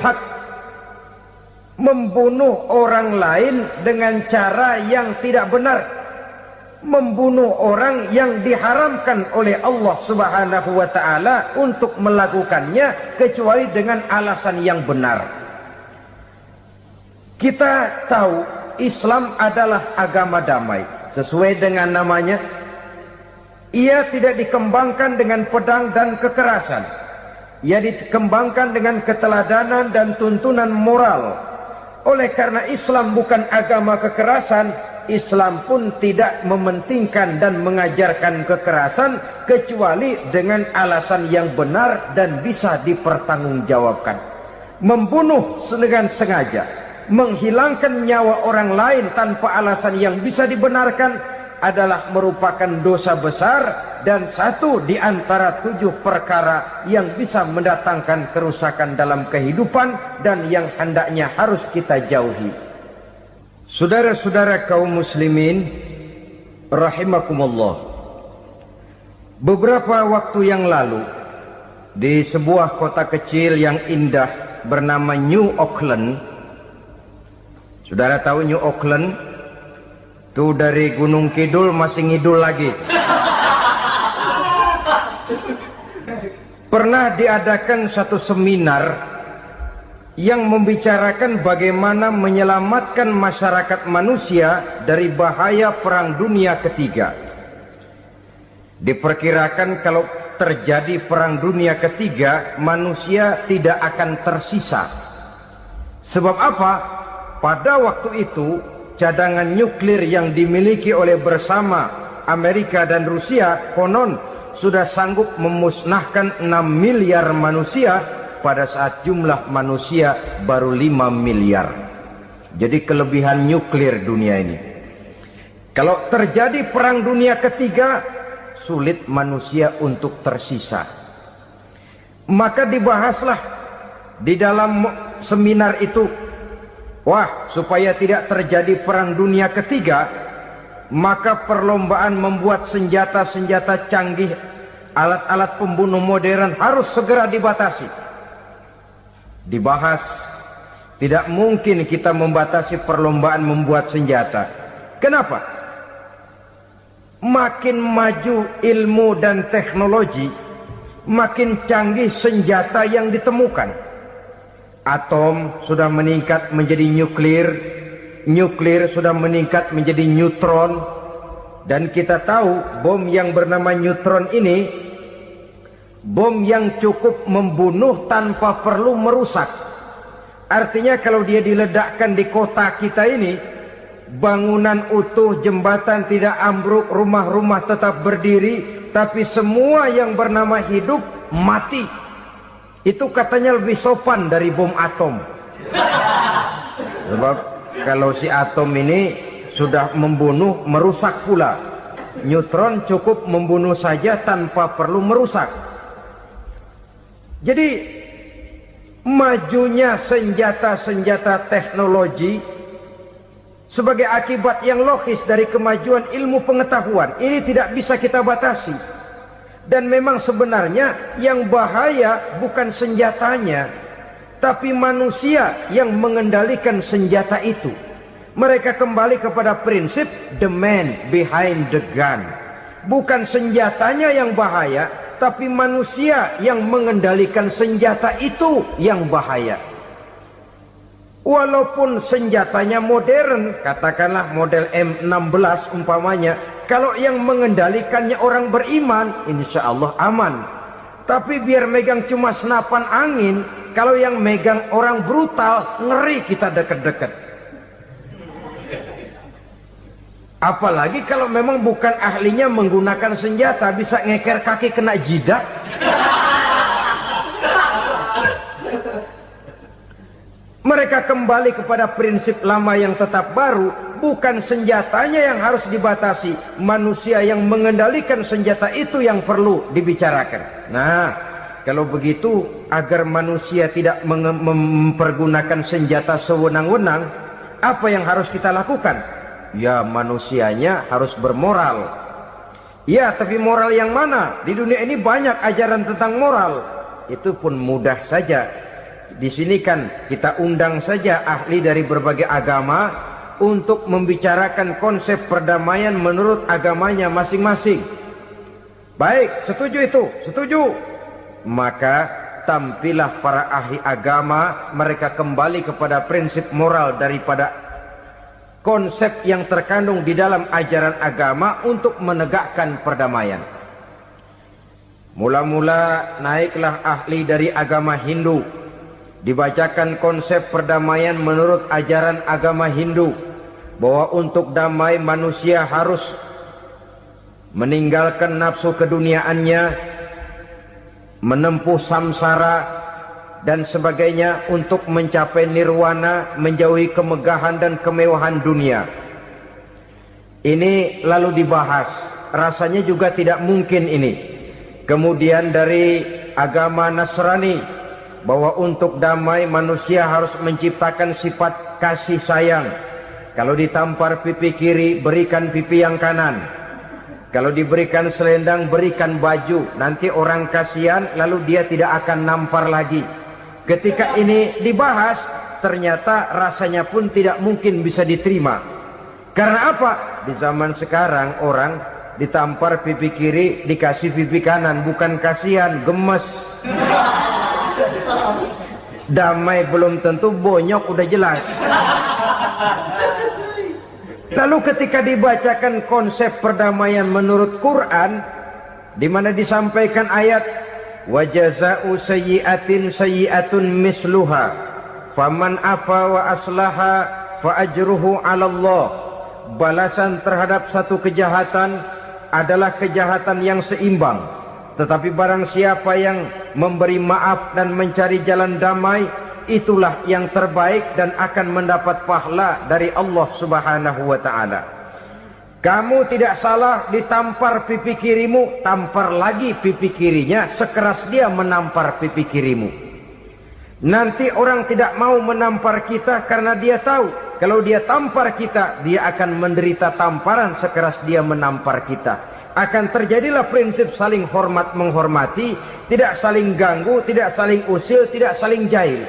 haq, membunuh orang lain dengan cara yang tidak benar, membunuh orang yang diharamkan oleh Allah Subhanahu wa taala untuk melakukannya kecuali dengan alasan yang benar. Kita tahu Islam adalah agama damai. Sesuai dengan namanya, ia tidak dikembangkan dengan pedang dan kekerasan. Ia dikembangkan dengan keteladanan dan tuntunan moral. Oleh karena Islam bukan agama kekerasan, Islam pun tidak mementingkan dan mengajarkan kekerasan kecuali dengan alasan yang benar dan bisa dipertanggungjawabkan. Membunuh dengan sengaja, menghilangkan nyawa orang lain tanpa alasan yang bisa dibenarkan adalah merupakan dosa besar dan satu di antara 7 perkara yang bisa mendatangkan kerusakan dalam kehidupan dan yang hendaknya harus kita jauhi. Saudara-saudara kaum muslimin rahimakumullah, beberapa waktu yang lalu di sebuah kota kecil yang indah bernama New Auckland. Saudara tahu New Auckland? Tuh dari Gunung Kidul masih ngidul lagi. Pernah diadakan satu seminar yang membicarakan bagaimana menyelamatkan masyarakat manusia dari bahaya Perang Dunia Ketiga. Diperkirakan kalau terjadi Perang Dunia Ketiga, manusia tidak akan tersisa. Sebab apa? Pada waktu itu cadangan nuklir yang dimiliki oleh bersama Amerika dan Rusia konon sudah sanggup memusnahkan 6 miliar manusia pada saat jumlah manusia baru 5 miliar. Jadi kelebihan nuklir dunia ini. Kalau terjadi Perang Dunia Ketiga, sulit manusia untuk tersisa. Maka dibahaslah di dalam seminar itu, wah, supaya tidak terjadi Perang Dunia Ketiga, maka perlombaan membuat senjata-senjata canggih, alat-alat pembunuh modern harus segera dibatasi. Dibahas, tidak mungkin kita membatasi perlombaan membuat senjata. Kenapa? Makin maju ilmu dan teknologi, makin canggih senjata yang ditemukan. Atom sudah meningkat menjadi nuklir, nuklir sudah meningkat menjadi neutron, dan kita tahu bom yang bernama neutron ini bom yang cukup membunuh tanpa perlu merusak. Artinya kalau dia diledakkan di kota kita ini, bangunan utuh, jembatan tidak ambruk, rumah-rumah tetap berdiri, tapi semua yang bernama hidup mati. Itu katanya lebih sopan dari bom atom. Sebab kalau si atom ini sudah membunuh, merusak pula. Neutron cukup membunuh saja tanpa perlu merusak. Jadi majunya senjata-senjata teknologi sebagai akibat yang logis dari kemajuan ilmu pengetahuan ini tidak bisa kita batasi. Dan memang sebenarnya yang bahaya bukan senjatanya, tapi manusia yang mengendalikan senjata itu. Mereka kembali kepada prinsip the man behind the gun. Bukan senjatanya yang bahaya, tapi manusia yang mengendalikan senjata itu yang bahaya. Walaupun senjatanya modern, katakanlah model M16 umpamanya, kalau yang mengendalikannya orang beriman, insya Allah aman. Tapi biar megang cuma senapan angin, kalau yang megang orang brutal, ngeri kita deket-deket. Apalagi kalau memang bukan ahlinya menggunakan senjata, bisa ngeker kaki kena jidat. Mereka kembali kepada prinsip lama yang tetap baru, bukan senjatanya yang harus dibatasi, manusia yang mengendalikan senjata itu yang perlu dibicarakan. Nah, kalau begitu, agar manusia tidak mempergunakan senjata sewenang-wenang, apa yang harus kita lakukan? Ya, manusianya harus bermoral. Ya, tapi moral yang mana? Di dunia ini banyak ajaran tentang moral. Itu pun mudah saja. di sini kan kita undang saja ahli dari berbagai agama untuk membicarakan konsep perdamaian menurut agamanya masing-masing. Baik, setuju itu, setuju. Maka tampillah para ahli agama, mereka kembali kepada prinsip moral daripada konsep yang terkandung di dalam ajaran agama untuk menegakkan perdamaian. Mula-mula naiklah ahli dari agama Hindu, dibacakan konsep perdamaian menurut ajaran agama Hindu, bahwa untuk damai manusia harus meninggalkan nafsu keduniaannya, menempuh samsara dan sebagainya untuk mencapai nirwana, menjauhi kemegahan dan kemewahan dunia. Ini lalu dibahas, rasanya juga tidak mungkin ini. Kemudian dari agama Nasrani, bahwa untuk damai manusia harus menciptakan sifat kasih sayang. Kalau ditampar pipi kiri, berikan pipi yang kanan. Kalau diberikan selendang, berikan baju. Nanti orang kasihan, lalu dia tidak akan nampar lagi. Ketika ini dibahas, ternyata rasanya pun tidak mungkin bisa diterima. Karena apa? Di zaman sekarang orang ditampar pipi kiri, dikasih pipi kanan. Bukan kasihan, gemes. Damai belum tentu, bonyok udah jelas. Lalu ketika dibacakan konsep perdamaian menurut Quran, di mana disampaikan ayat wa jazaa'u sayyi'atin sayyi'atun misluha faman afa wa aslaha fa ajruhu 'ala Allah. Balasan terhadap satu kejahatan adalah kejahatan yang seimbang. Tetapi barang siapa yang memberi maaf dan mencari jalan damai, itulah yang terbaik dan akan mendapat pahala dari Allah Subhanahu wa ta'ala. Kamu tidak salah ditampar pipi kirimu, tampar lagi pipi kirinya sekeras dia menampar pipi kirimu. Nanti orang tidak mau menampar kita karena dia tahu kalau dia tampar kita, dia akan menderita tamparan sekeras dia menampar kita. Akan terjadilah prinsip saling hormat menghormati, tidak saling ganggu, tidak saling usil, tidak saling jahil.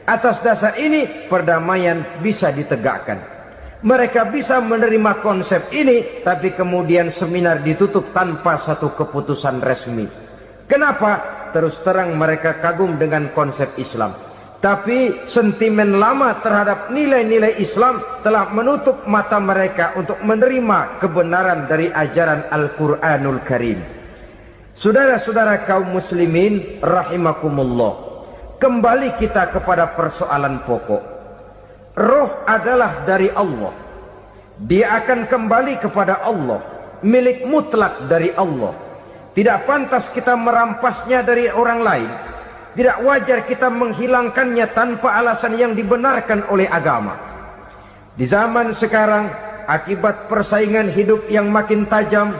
Atas dasar ini perdamaian bisa ditegakkan. Mereka bisa menerima konsep ini, tapi kemudian seminar ditutup tanpa satu keputusan resmi. Kenapa? Terus terang mereka kagum dengan konsep Islam, tapi sentimen lama terhadap nilai-nilai Islam telah menutup mata mereka untuk menerima kebenaran dari ajaran Al-Quranul Karim. Saudara-saudara kaum muslimin rahimakumullah, kembali kita kepada persoalan pokok. Roh adalah dari Allah, dia akan kembali kepada Allah, milik mutlak dari Allah. Tidak pantas kita merampasnya dari orang lain. Tidak wajar kita menghilangkannya tanpa alasan yang dibenarkan oleh agama. Di zaman sekarang, akibat persaingan hidup yang makin tajam,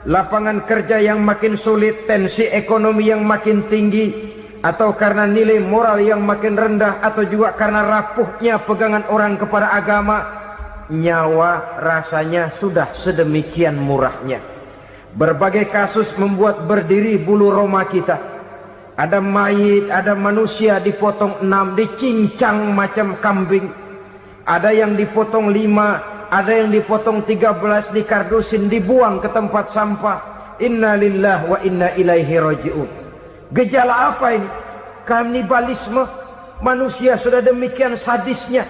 lapangan kerja yang makin sulit, tensi ekonomi yang makin tinggi, atau karena nilai moral yang makin rendah, atau juga karena rapuhnya pegangan orang kepada agama, nyawa rasanya sudah sedemikian murahnya. Berbagai kasus membuat berdiri bulu roma kita. Ada mayit, ada manusia dipotong 6, dicincang macam kambing. Ada yang dipotong 5, ada yang dipotong 13, dikardusin, dibuang ke tempat sampah. Inna lillahi wa inna ilaihi raji'un. Gejala apa ini? Kanibalisme. Manusia sudah demikian sadisnya,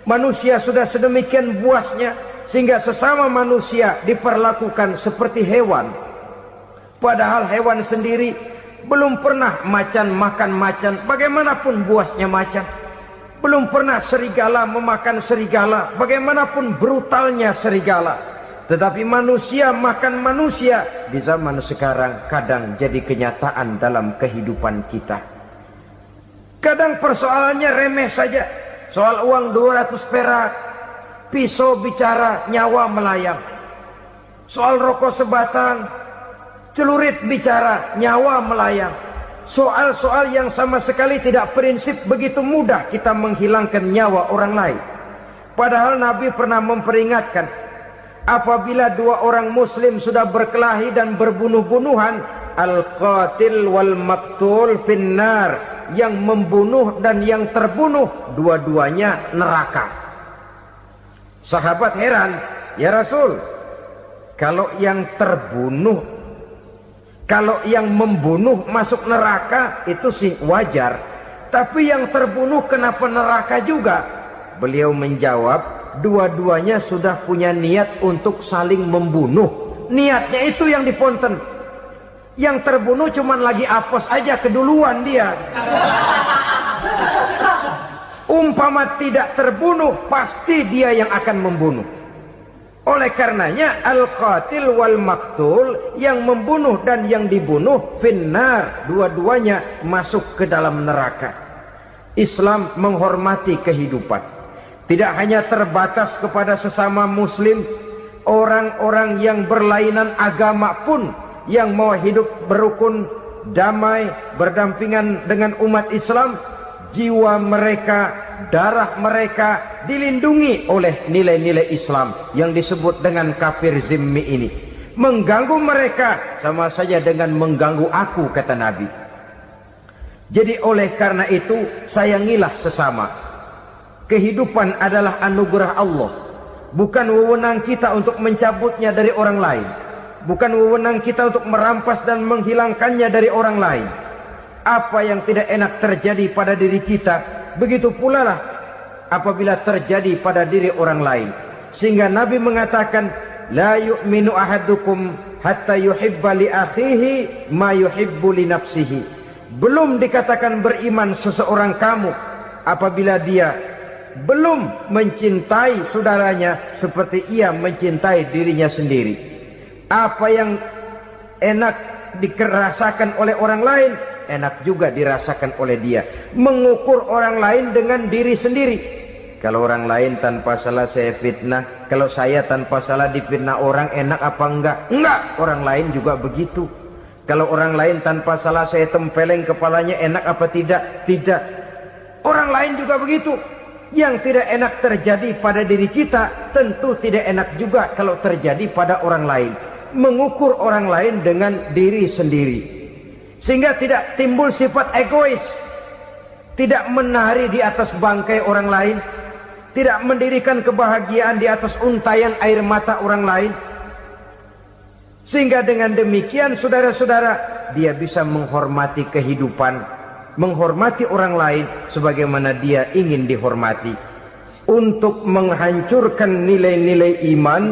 manusia sudah sedemikian buasnya, sehingga sesama manusia diperlakukan seperti hewan. Padahal hewan sendiri belum pernah macan makan macan, bagaimanapun buasnya macan. Belum pernah serigala memakan serigala, bagaimanapun brutalnya serigala. Tetapi manusia makan manusia di zaman sekarang kadang jadi kenyataan dalam kehidupan kita. Kadang persoalannya remeh saja. Soal uang 200 perak, pisau bicara, nyawa melayang. Soal rokok sebatang, celurit bicara, nyawa melayang. Soal-soal yang sama sekali tidak prinsip, begitu mudah kita menghilangkan nyawa orang lain. Padahal Nabi pernah memperingatkan, apabila dua orang muslim sudah berkelahi dan berbunuh-bunuhan, al-qatil wal maqtul finnar, yang membunuh dan yang terbunuh dua-duanya neraka. Sahabat heran, ya Rasul, kalau yang terbunuh, kalau yang membunuh masuk neraka itu sih wajar, tapi yang terbunuh kenapa neraka juga? Beliau menjawab, dua-duanya sudah punya niat untuk saling membunuh. Niatnya itu yang diponten. Yang terbunuh cuman lagi apes aja keduluan dia. Umpama tidak terbunuh, pasti dia yang akan membunuh. Oleh karenanya al-qatil wal maktul, yang membunuh dan yang dibunuh finnar, dua-duanya masuk ke dalam neraka. Islam menghormati kehidupan, tidak hanya terbatas kepada sesama muslim, orang-orang yang berlainan agama pun yang mau hidup berukun, damai, berdampingan dengan umat Islam, jiwa mereka, darah mereka dilindungi oleh nilai-nilai Islam yang disebut dengan kafir zimmi ini. Mengganggu mereka sama saja dengan mengganggu aku, kata Nabi. Jadi oleh karena itu sayangilah sesama. Kehidupan adalah anugerah Allah, bukan wewenang kita untuk mencabutnya dari orang lain, bukan wewenang kita untuk merampas dan menghilangkannya dari orang lain. Apa yang tidak enak terjadi pada diri kita, begitu pula lah apabila terjadi pada diri orang lain. Sehingga Nabi mengatakan, la yu'minu ahadukum hatta yuhibba li akhihi ma yuhibbu li nafsihi. Belum dikatakan beriman seseorang kamu apabila dia belum mencintai saudaranya seperti ia mencintai dirinya sendiri. Apa yang enak dirasakan oleh orang lain, enak juga dirasakan oleh dia. Mengukur orang lain dengan diri sendiri. Kalau orang lain tanpa salah saya fitnah, kalau saya tanpa salah difitnah orang, enak apa enggak? Enggak, orang lain juga begitu. Kalau orang lain tanpa salah saya tempeleng kepalanya, enak apa tidak? Tidak. Orang lain juga begitu. Yang tidak enak terjadi pada diri kita, tentu tidak enak juga kalau terjadi pada orang lain. Mengukur orang lain dengan diri sendiri, sehingga tidak timbul sifat egois, tidak menari di atas bangkai orang lain, tidak mendirikan kebahagiaan di atas untayan air mata orang lain. Sehingga dengan demikian saudara-saudara, dia bisa menghormati kehidupan, menghormati orang lain sebagaimana dia ingin dihormati. Untuk menghancurkan nilai-nilai iman,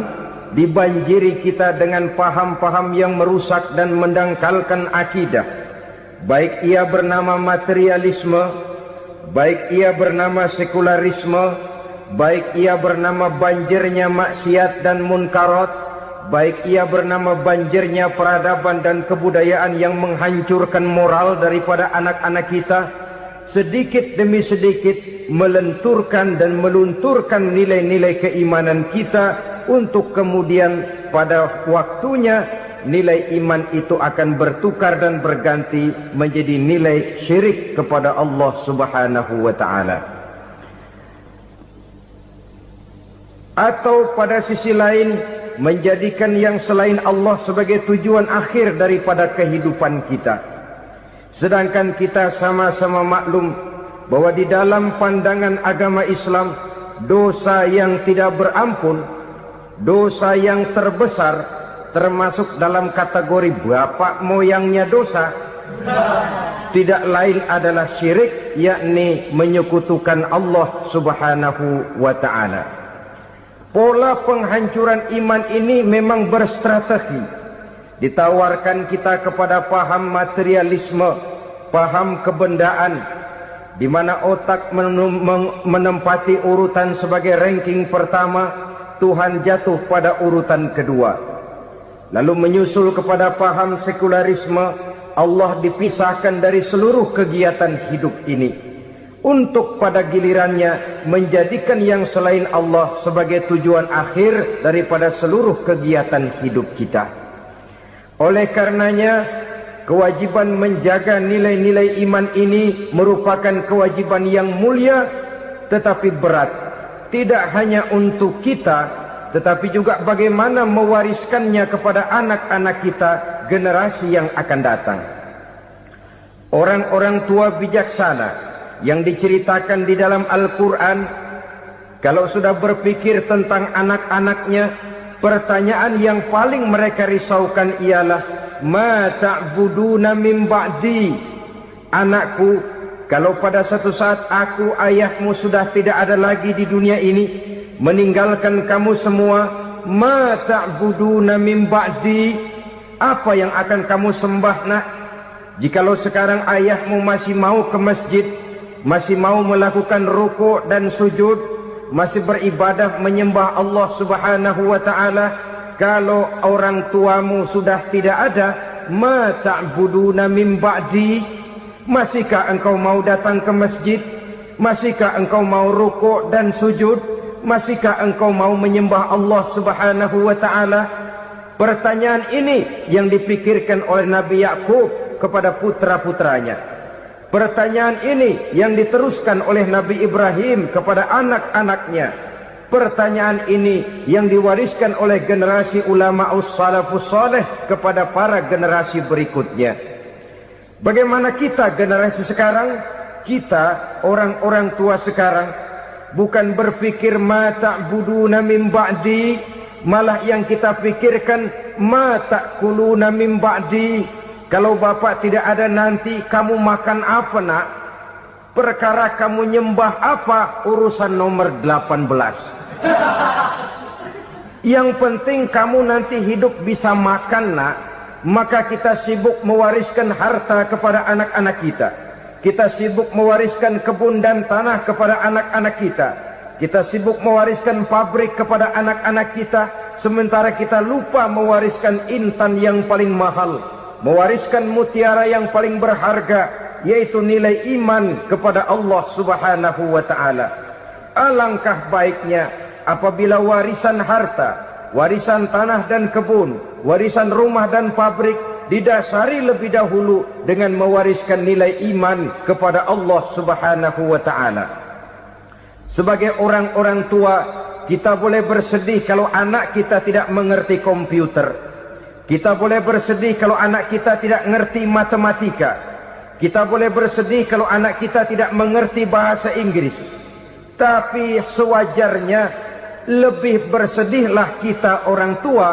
dibanjiri kita dengan paham-paham yang merusak dan mendangkalkan akidah, baik ia bernama materialisme, baik ia bernama sekularisme, baik ia bernama banjirnya maksiat dan munkarat, baik ia bernama banjirnya peradaban dan kebudayaan yang menghancurkan moral daripada anak-anak kita. Sedikit demi sedikit melenturkan dan melunturkan nilai-nilai keimanan kita, untuk kemudian pada waktunya nilai iman itu akan bertukar dan berganti menjadi nilai syirik kepada Allah Subhanahu wa ta'ala. Atau pada sisi lain, menjadikan yang selain Allah sebagai tujuan akhir daripada kehidupan kita. Sedangkan kita sama-sama maklum bahwa di dalam pandangan agama Islam, dosa yang tidak berampun, dosa yang terbesar, termasuk dalam kategori bapak moyangnya dosa, tidak lain adalah syirik, yakni menyekutukan Allah Subhanahu wa ta'ala. Pola penghancuran iman ini memang berstrategi. Ditawarkan kita kepada paham materialisme, paham kebendaan, di mana otak menempati urutan sebagai ranking pertama, Tuhan jatuh pada urutan kedua. Lalu menyusul kepada paham sekularisme, Allah dipisahkan dari seluruh kegiatan hidup ini, untuk pada gilirannya menjadikan yang selain Allah sebagai tujuan akhir daripada seluruh kegiatan hidup kita. Oleh karenanya, kewajiban menjaga nilai-nilai iman ini merupakan kewajiban yang mulia tetapi berat, tidak hanya untuk kita, tetapi juga bagaimana mewariskannya kepada anak-anak kita, generasi yang akan datang. Orang-orang tua bijaksana yang diceritakan di dalam Al-Quran, kalau sudah berpikir tentang anak-anaknya, pertanyaan yang paling mereka risaukan ialah, ma ta'buduna min ba'di. Anakku, kalau pada satu saat aku, ayahmu sudah tidak ada lagi di dunia ini, meninggalkan kamu semua, ma ta'buduna min ba'di, apa yang akan kamu sembah nak? Jikalau sekarang ayahmu masih mau ke masjid, masih mau melakukan rukuk dan sujud, masih beribadah menyembah Allah Subhanahu wa ta'ala, kalau orang tuamu sudah tidak ada, ma ta'buduna min ba'di, masihkah engkau mau datang ke masjid? Masihkah engkau mau rukuk dan sujud? Masihkah engkau mau menyembah Allah Subhanahu wa ta'ala? Pertanyaan ini yang dipikirkan oleh Nabi Yakub kepada putra-putranya. Pertanyaan ini yang diteruskan oleh Nabi Ibrahim kepada anak-anaknya. Pertanyaan ini yang diwariskan oleh generasi ulama salafus saleh kepada para generasi berikutnya. Bagaimana kita generasi sekarang? Kita orang-orang tua sekarang bukan berfikir ma ta'buduna min ba'di, malah yang kita fikirkan ma ta'kuluna min ba'di. Kalau bapak tidak ada nanti kamu makan apa nak? Perkara kamu nyembah apa, urusan nomor 18. Yang penting kamu nanti hidup bisa makan nak. Maka kita sibuk mewariskan harta kepada anak-anak kita. Kita sibuk mewariskan kebun dan tanah kepada anak-anak kita. Kita sibuk mewariskan pabrik kepada anak-anak kita, sementara kita lupa mewariskan intan yang paling mahal, mewariskan mutiara yang paling berharga, yaitu nilai iman kepada Allah Subhanahu wa ta'ala. Alangkah baiknya apabila warisan harta, warisan tanah dan kebun, warisan rumah dan pabrik didasari lebih dahulu dengan mewariskan nilai iman kepada Allah Subhanahu wa ta'ala. Sebagai orang-orang tua, kita boleh bersedih kalau anak kita tidak mengerti komputer. Kita boleh bersedih kalau anak kita tidak mengerti matematika. Kita boleh bersedih kalau anak kita tidak mengerti bahasa Inggris. Tapi sewajarnya lebih bersedihlah kita orang tua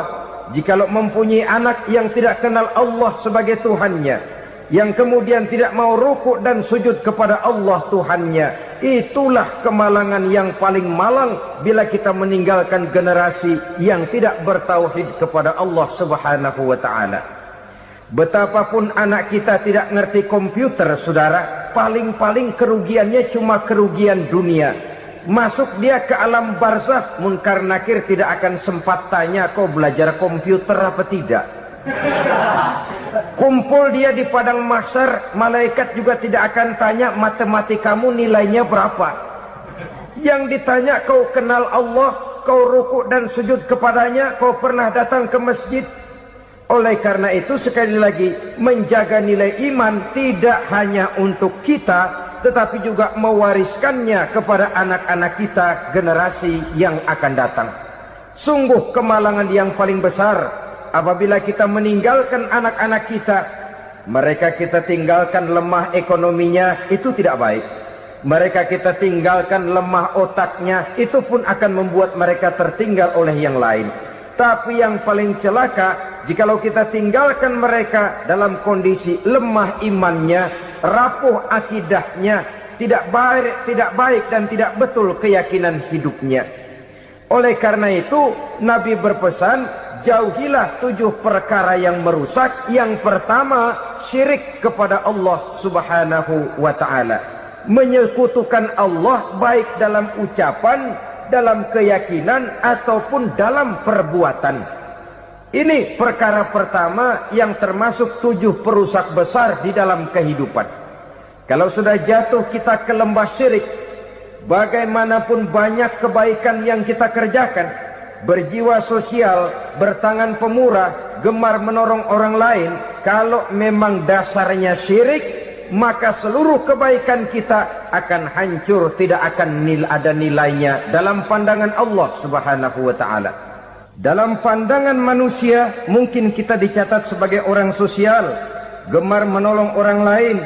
jikalau mempunyai anak yang tidak kenal Allah sebagai Tuhannya, yang kemudian tidak mau rukuk dan sujud kepada Allah Tuhannya. Itulah kemalangan yang paling malang bila kita meninggalkan generasi yang tidak bertauhid kepada Allah Subhanahu wa ta'ala. Betapapun anak kita tidak ngerti komputer, saudara, paling-paling kerugiannya cuma kerugian dunia. Masuk dia ke alam barzakh, munkar nakir tidak akan sempat tanya kau belajar komputer apa tidak. Kumpul dia di padang mahsyar, malaikat juga tidak akan tanya matematikamu nilainya berapa. Yang ditanya, kau kenal Allah, kau rukuk dan sujud kepadanya, kau pernah datang ke masjid. Oleh karena itu sekali lagi, menjaga nilai iman tidak hanya untuk kita, tetapi juga mewariskannya kepada anak-anak kita, generasi yang akan datang. Sungguh kemalangan yang paling besar apabila kita meninggalkan anak-anak kita. Mereka kita tinggalkan lemah ekonominya, itu tidak baik. Mereka kita tinggalkan lemah otaknya, itu pun akan membuat mereka tertinggal oleh yang lain. Tapi yang paling celaka, jikalau kita tinggalkan mereka dalam kondisi lemah imannya, rapuh akidahnya, tidak baik dan tidak betul keyakinan hidupnya. Oleh karena itu Nabi berpesan, jauhilah 7 perkara yang merusak. Yang pertama, syirik kepada Allah Subhanahu wa ta'ala. Menyekutukan Allah baik dalam ucapan, dalam keyakinan, ataupun dalam perbuatan. Ini perkara pertama yang termasuk 7 perusak besar di dalam kehidupan. Kalau sudah jatuh kita ke lembah syirik, bagaimanapun banyak kebaikan yang kita kerjakan, berjiwa sosial, bertangan pemurah, gemar menolong orang lain, kalau memang dasarnya syirik, maka seluruh kebaikan kita akan hancur, tidak akan ada nilainya dalam pandangan Allah Subhanahu wa ta'ala. Dalam pandangan manusia, mungkin kita dicatat sebagai orang sosial, gemar menolong orang lain,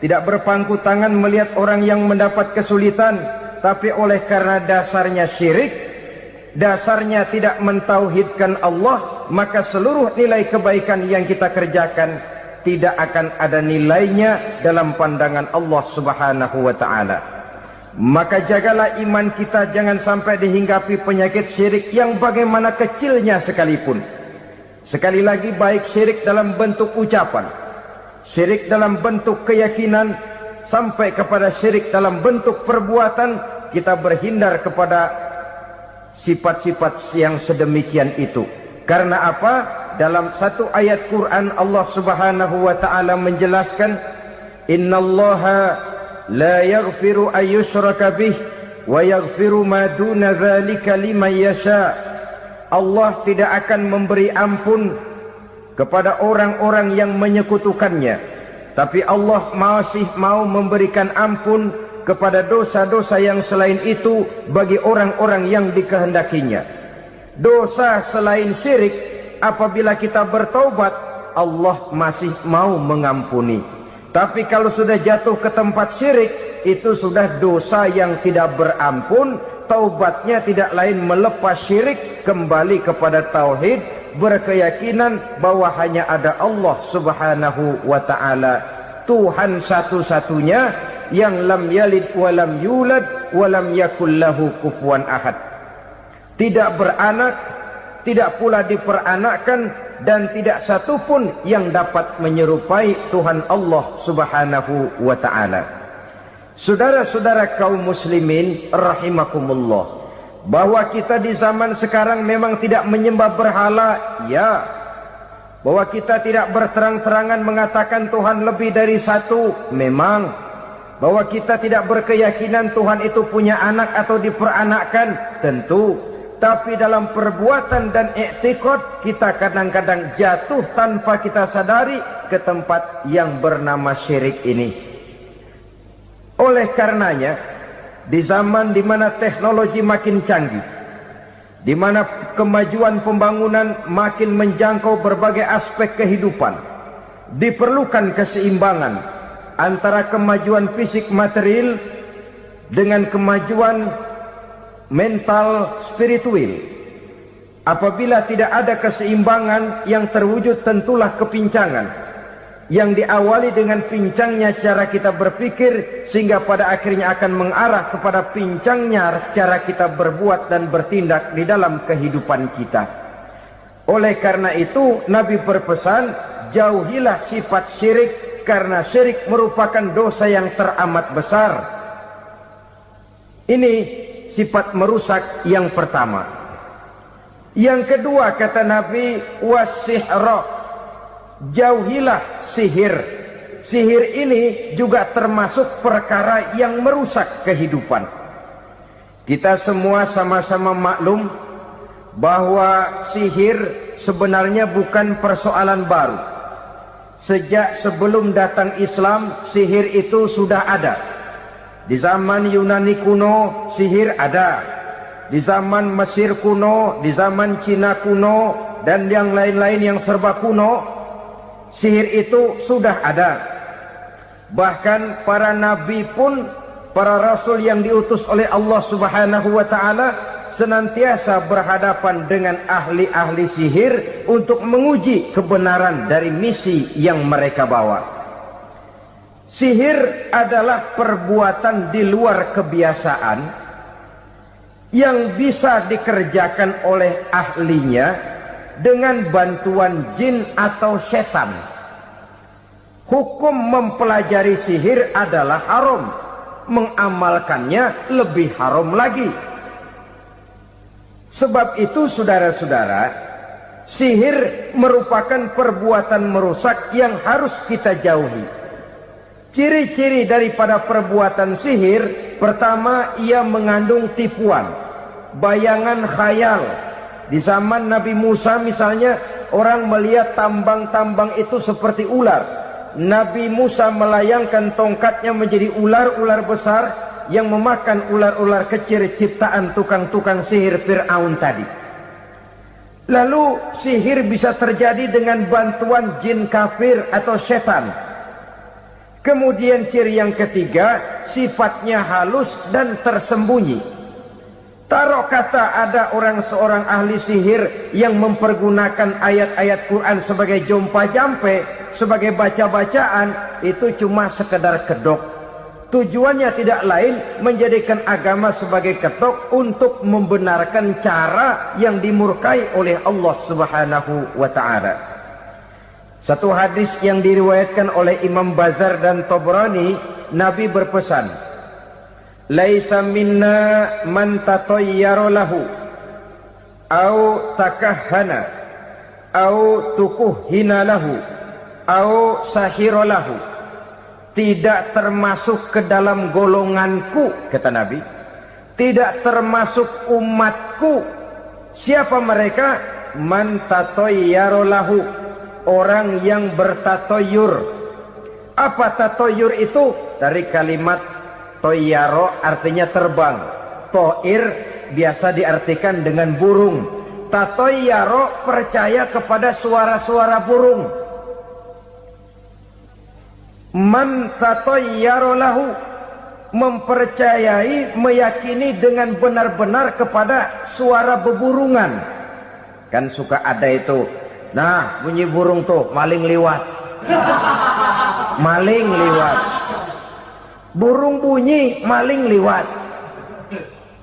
tidak berpangku tangan melihat orang yang mendapat kesulitan, tapi oleh karena dasarnya syirik, dasarnya tidak mentauhidkan Allah, maka seluruh nilai kebaikan yang kita kerjakan tidak akan ada nilainya dalam pandangan Allah Subhanahu wa ta'ala. Maka jagalah iman kita jangan sampai dihinggapi penyakit syirik yang bagaimana kecilnya sekalipun. Sekali lagi, baik syirik dalam bentuk ucapan, syirik dalam bentuk keyakinan, sampai kepada syirik dalam bentuk perbuatan, kita berhindar kepada sifat-sifat yang sedemikian itu. Karena apa? Dalam satu ayat Quran Allah Subhanahu wa ta'ala menjelaskan, innallaha la yaghfiru ayyushraka bih wa yaghfiru ma duna dzalika liman yasha. Allah tidak akan memberi ampun kepada orang-orang yang menyekutukannya, tapi Allah masih mau memberikan ampun kepada dosa-dosa yang selain itu bagi orang-orang yang dikehendakinya. Dosa selain syirik, apabila kita bertaubat, Allah masih mau mengampuni. Tapi kalau sudah jatuh ke tempat syirik, itu sudah dosa yang tidak berampun. Taubatnya tidak lain melepas syirik, kembali kepada tauhid, berkeyakinan bahwa hanya ada Allah Subhanahu wa ta'ala, Tuhan satu-satunya yang lam yalid walam yulad walam yakul lahu kufuwan ahad. Tidak beranak, tidak pula diperanakkan, dan tidak satupun yang dapat menyerupai Tuhan Allah Subhanahu wa ta'ala. Saudara-saudara kaum muslimin rahimakumullah, bahwa kita di zaman sekarang memang tidak menyembah berhala, ya. Bahwa kita tidak berterang-terangan mengatakan Tuhan lebih dari satu, memang. Bahwa kita tidak berkeyakinan Tuhan itu punya anak atau diperanakkan, tentu. Tapi dalam perbuatan dan i'tiqad, kita kadang-kadang jatuh tanpa kita sadari ke tempat yang bernama syirik ini. Oleh karenanya, di zaman di mana teknologi makin canggih, di mana kemajuan pembangunan makin menjangkau berbagai aspek kehidupan, diperlukan keseimbangan antara kemajuan fisik material dengan kemajuan mental spiritual. Apabila tidak ada keseimbangan, yang terwujud tentulah kepincangan, yang diawali dengan pincangnya cara kita berpikir, sehingga pada akhirnya akan mengarah kepada pincangnya cara kita berbuat dan bertindak di dalam kehidupan kita. Oleh karena itu Nabi berpesan, jauhilah sifat syirik, karena syirik merupakan dosa yang teramat besar. Ini sifat merusak yang pertama. Yang kedua, kata Nabi, wasihra, jauhilah sihir. Sihir ini juga termasuk perkara yang merusak kehidupan. Kita semua sama-sama maklum bahwa sihir sebenarnya bukan persoalan baru. Sejak sebelum datang Islam, sihir itu sudah ada. Di zaman Yunani kuno, sihir ada. Di zaman Mesir kuno, di zaman Cina kuno, dan yang lain-lain yang serba kuno, sihir itu sudah ada. Bahkan para nabi pun, para rasul yang diutus oleh Allah Subhanahu wa ta'ala, senantiasa berhadapan dengan ahli-ahli sihir untuk menguji kebenaran dari misi yang mereka bawa. Sihir adalah perbuatan di luar kebiasaan yang bisa dikerjakan oleh ahlinya dengan bantuan jin atau setan. Hukum mempelajari sihir adalah haram, mengamalkannya lebih haram lagi. Sebab itu saudara-saudara, sihir merupakan perbuatan merusak yang harus kita jauhi. Ciri-ciri daripada perbuatan sihir, pertama, ia mengandung tipuan, bayangan khayal. Di zaman Nabi Musa misalnya, orang melihat tambang-tambang itu seperti ular. Nabi Musa melayangkan tongkatnya menjadi ular-ular besar yang memakan ular-ular kecil ciptaan tukang-tukang sihir Fir'aun tadi. Lalu sihir bisa terjadi dengan bantuan jin kafir atau setan. Kemudian ciri yang ketiga, sifatnya halus dan tersembunyi. Taruh kata ada seorang ahli sihir yang mempergunakan ayat-ayat Quran sebagai jompa-jampe, sebagai baca-bacaan, itu cuma sekedar kedok. Tujuannya tidak lain menjadikan agama sebagai kedok untuk membenarkan cara yang dimurkai oleh Allah Subhanahu wa ta'ala. Satu hadis yang diriwayatkan oleh Imam Bazar dan Tabrani, Nabi berpesan, "Laisa minna man tatayyara lahu au takahhana au tukuhhina lahu au sahira lahu." Tidak termasuk ke dalam golonganku, kata Nabi. Tidak termasuk umatku. Siapa mereka? Man tatayyara lahu, orang yang bertatoyur. Apa tatoyur itu? Dari kalimat toyaro, artinya terbang. Toir biasa diartikan dengan burung. Tatoyaro percaya kepada suara-suara burung. Man tatoyaro lahu, mempercayai, meyakini dengan benar-benar kepada suara beburungan. Kan suka ada itu, nah bunyi burung tuh, maling liwat. Maling liwat. Burung bunyi, maling liwat.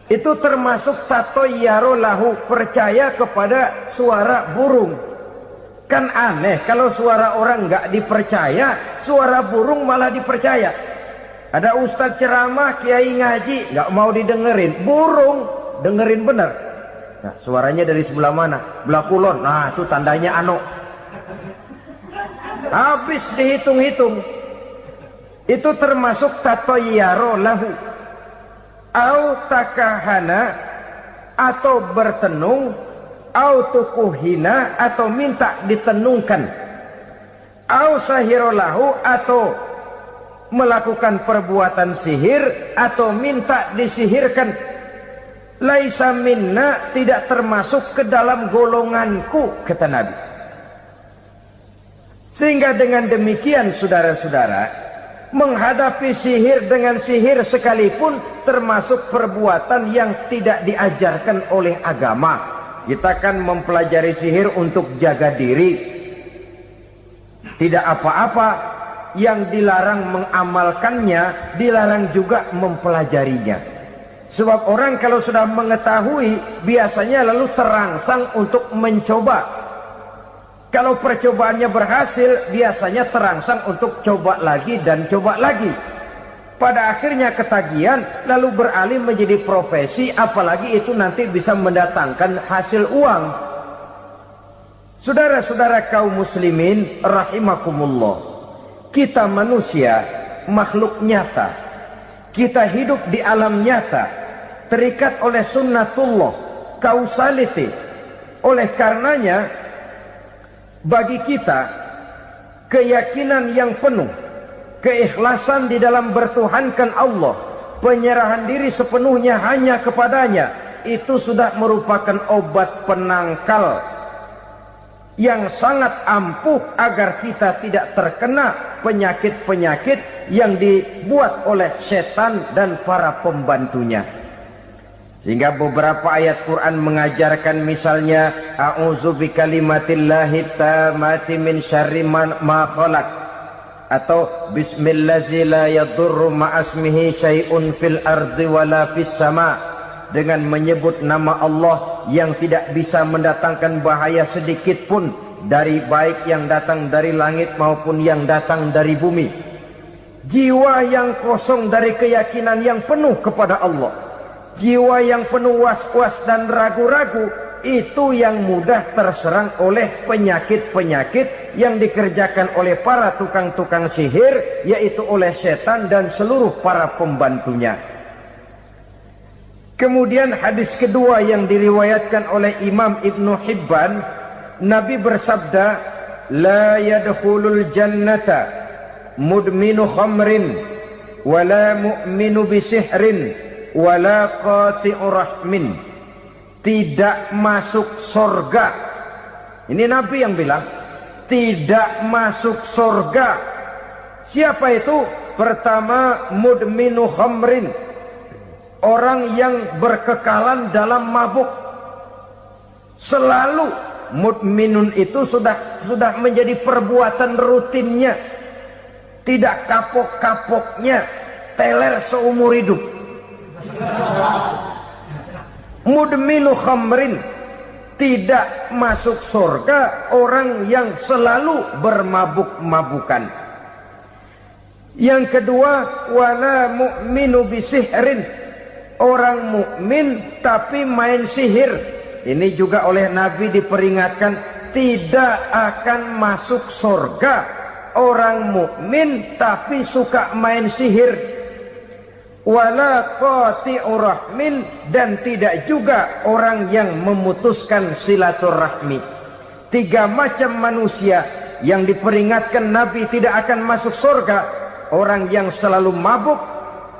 Itu termasuk tatoyaro lahu, percaya kepada suara burung. Kan aneh kalau suara orang nggak dipercaya, suara burung malah dipercaya. Ada ustadz ceramah, kiai ngaji, nggak mau didengerin, burung dengerin bener. Nah, suaranya dari sebelah mana? Belah kulon. Nah, itu tandanya ano. Habis dihitung-hitung. Itu termasuk tatoyaro lahu. Au takahana, atau bertenung, au tukuhina, atau minta ditenungkan. Au sahiro lahu, atau melakukan perbuatan sihir, atau minta disihirkan. Laisa minna, tidak termasuk ke dalam golonganku, kata Nabi. Sehingga dengan demikian saudara-saudara, menghadapi sihir dengan sihir sekalipun termasuk perbuatan yang tidak diajarkan oleh agama. Kita kan mempelajari sihir untuk jaga diri, tidak apa-apa. Yang dilarang mengamalkannya, dilarang juga mempelajarinya. Sebab orang kalau sudah mengetahui, biasanya lalu terangsang untuk mencoba. Kalau percobaannya berhasil, biasanya terangsang untuk coba lagi dan coba lagi. Pada akhirnya ketagihan, lalu beralih menjadi profesi, apalagi itu nanti bisa mendatangkan hasil uang. Saudara-saudara kaum muslimin rahimakumullah, kita manusia makhluk nyata. Kita hidup di alam nyata, terikat oleh sunnatullah, causality. Oleh karenanya, bagi kita keyakinan yang penuh, keikhlasan di dalam bertuhankan Allah, penyerahan diri sepenuhnya hanya kepadanya, itu sudah merupakan obat penangkal yang sangat ampuh agar kita tidak terkena penyakit-penyakit yang dibuat oleh setan dan para pembantunya. Sehingga beberapa ayat Quran mengajarkan, misalnya a'udzu bikalimatillahi tammati min syarri ma khalaq, atau bismillazi la yadurru ma'asmihi syai'un fil ardi wala fis sama, dengan menyebut nama Allah yang tidak bisa mendatangkan bahaya sedikit pun, dari baik yang datang dari langit maupun yang datang dari bumi. Jiwa yang kosong dari keyakinan yang penuh kepada Allah, jiwa yang penuh was-was dan ragu-ragu, itu yang mudah terserang oleh penyakit-penyakit yang dikerjakan oleh para tukang-tukang sihir, yaitu oleh setan dan seluruh para pembantunya. Kemudian hadis kedua yang diriwayatkan oleh Imam Ibnu Hibban, Nabi bersabda, la yadkhulul jannata mudminu khamrin wala mu'minu bisihrin wala qati'u rahmin. Tidak masuk surga. Ini Nabi yang bilang, tidak masuk surga Siapa itu? Pertama, mudminu khamrin, orang yang berkekalan dalam mabuk. Selalu mudminun itu sudah menjadi perbuatan rutinnya, tidak kapok-kapoknya, teler seumur hidup. Mudminu khamrin, tidak masuk surga orang yang selalu bermabuk-mabukan. Yang kedua, wala mu'minu bisihrin, orang mukmin tapi main sihir. Ini juga oleh Nabi diperingatkan, tidak akan masuk surga orang mukmin tapi suka main sihir. Wala qati'ur rahmin, dan tidak juga orang yang memutuskan silaturahmi. 3 macam manusia yang diperingatkan Nabi tidak akan masuk surga: orang yang selalu mabuk,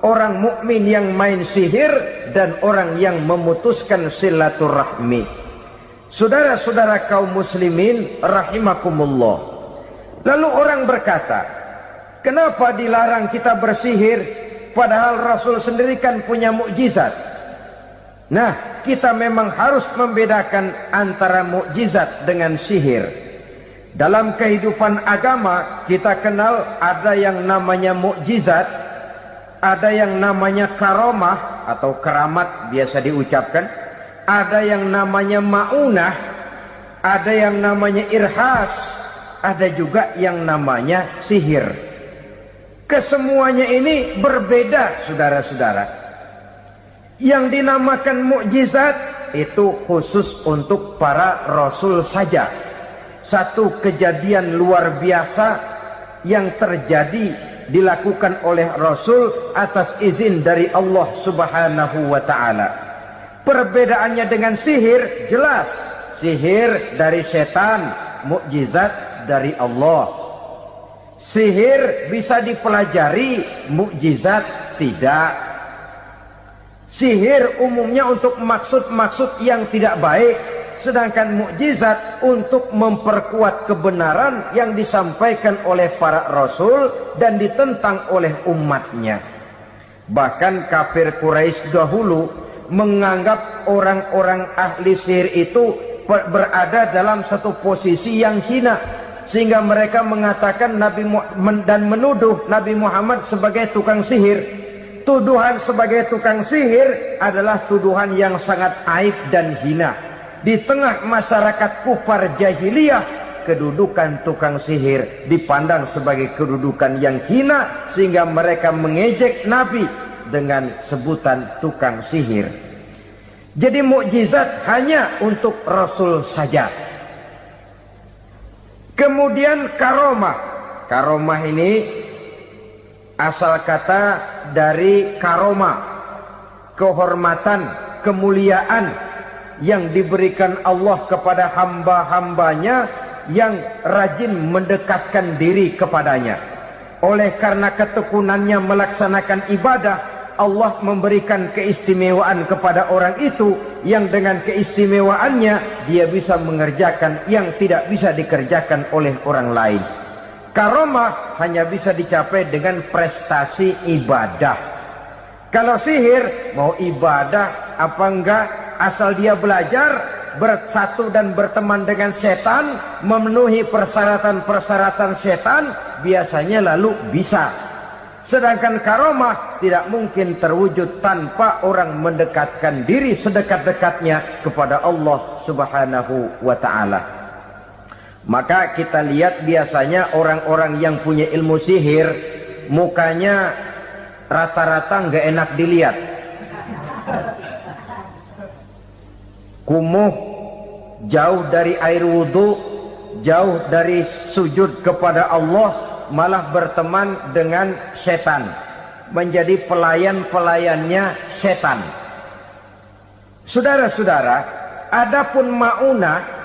orang mukmin yang main sihir, dan orang yang memutuskan silaturahmi. Saudara-saudara kaum muslimin rahimakumullah. Lalu orang berkata, kenapa dilarang kita bersihir? Padahal Rasul sendiri kan punya mukjizat. Nah, kita memang harus membedakan antara mukjizat dengan sihir. Dalam kehidupan agama kita kenal ada yang namanya mukjizat, ada yang namanya karomah atau keramat biasa diucapkan, ada yang namanya maunah, ada yang namanya irhas, ada juga yang namanya sihir. Kesemuanya ini berbeda, saudara-saudara. Yang dinamakan mukjizat itu khusus untuk para rasul saja. Satu kejadian luar biasa yang terjadi dilakukan oleh rasul atas izin dari Allah Subhanahu wa taala. Perbedaannya dengan sihir jelas. Sihir dari setan, mukjizat dari Allah. Sihir bisa dipelajari, mukjizat tidak. Sihir umumnya untuk maksud-maksud yang tidak baik, sedangkan mukjizat untuk memperkuat kebenaran yang disampaikan oleh para rasul dan ditentang oleh umatnya. Bahkan kafir Quraisy dahulu menganggap orang-orang ahli sihir itu berada dalam satu posisi yang hina, sehingga mereka mengatakan Nabi dan menuduh Nabi Muhammad sebagai tukang sihir. Tuduhan sebagai tukang sihir adalah tuduhan yang sangat aib dan hina. Di tengah masyarakat kufar jahiliyah, kedudukan tukang sihir dipandang sebagai kedudukan yang hina, sehingga mereka mengejek Nabi dengan sebutan tukang sihir. Jadi mukjizat hanya untuk Rasul saja. Kemudian karomah. Karomah ini asal kata dari karomah, kehormatan, kemuliaan yang diberikan Allah kepada hamba-hambanya yang rajin mendekatkan diri kepadanya. Oleh karena ketekunannya melaksanakan ibadah, Allah memberikan keistimewaan kepada orang itu, yang dengan keistimewaannya dia bisa mengerjakan yang tidak bisa dikerjakan oleh orang lain. Karomah hanya bisa dicapai dengan prestasi ibadah. Kalau sihir, mau ibadah apa enggak, asal dia belajar, bersatu dan berteman dengan setan, memenuhi persyaratan-persyaratan setan, biasanya lalu bisa. Sedangkan karomah tidak mungkin terwujud tanpa orang mendekatkan diri sedekat-dekatnya kepada Allah Subhanahu wa ta'ala. Maka kita lihat biasanya orang-orang yang punya ilmu sihir, mukanya rata-rata nggak enak dilihat. Kumuh, jauh dari air wudhu, jauh dari sujud kepada Allah, malah berteman dengan setan, menjadi pelayan-pelayannya setan. Saudara-saudara, adapun maunah,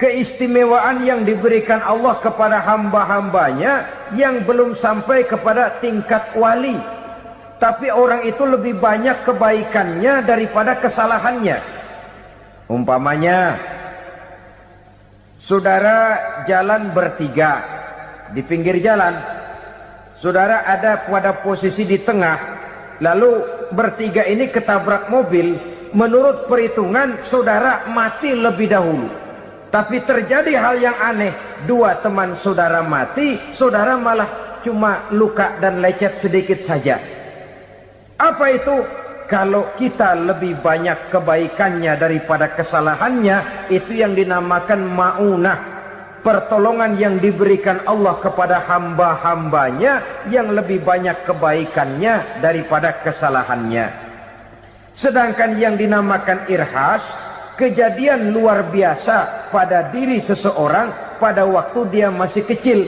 keistimewaan yang diberikan Allah kepada hamba-hambanya yang belum sampai kepada tingkat wali, tapi orang itu lebih banyak kebaikannya daripada kesalahannya. Umpamanya, saudara jalan bertiga di pinggir jalan, saudara ada pada posisi di tengah, lalu bertiga ini ketabrak mobil, menurut perhitungan saudara mati lebih dahulu. Tapi terjadi hal yang aneh, dua teman saudara mati, saudara malah cuma luka dan lecet sedikit saja. Apa itu? Kalau kita lebih banyak kebaikannya daripada kesalahannya, itu yang dinamakan ma'unah, pertolongan yang diberikan Allah kepada hamba-hambanya yang lebih banyak kebaikannya daripada kesalahannya. Sedangkan yang dinamakan irhas, kejadian luar biasa pada diri seseorang pada waktu dia masih kecil,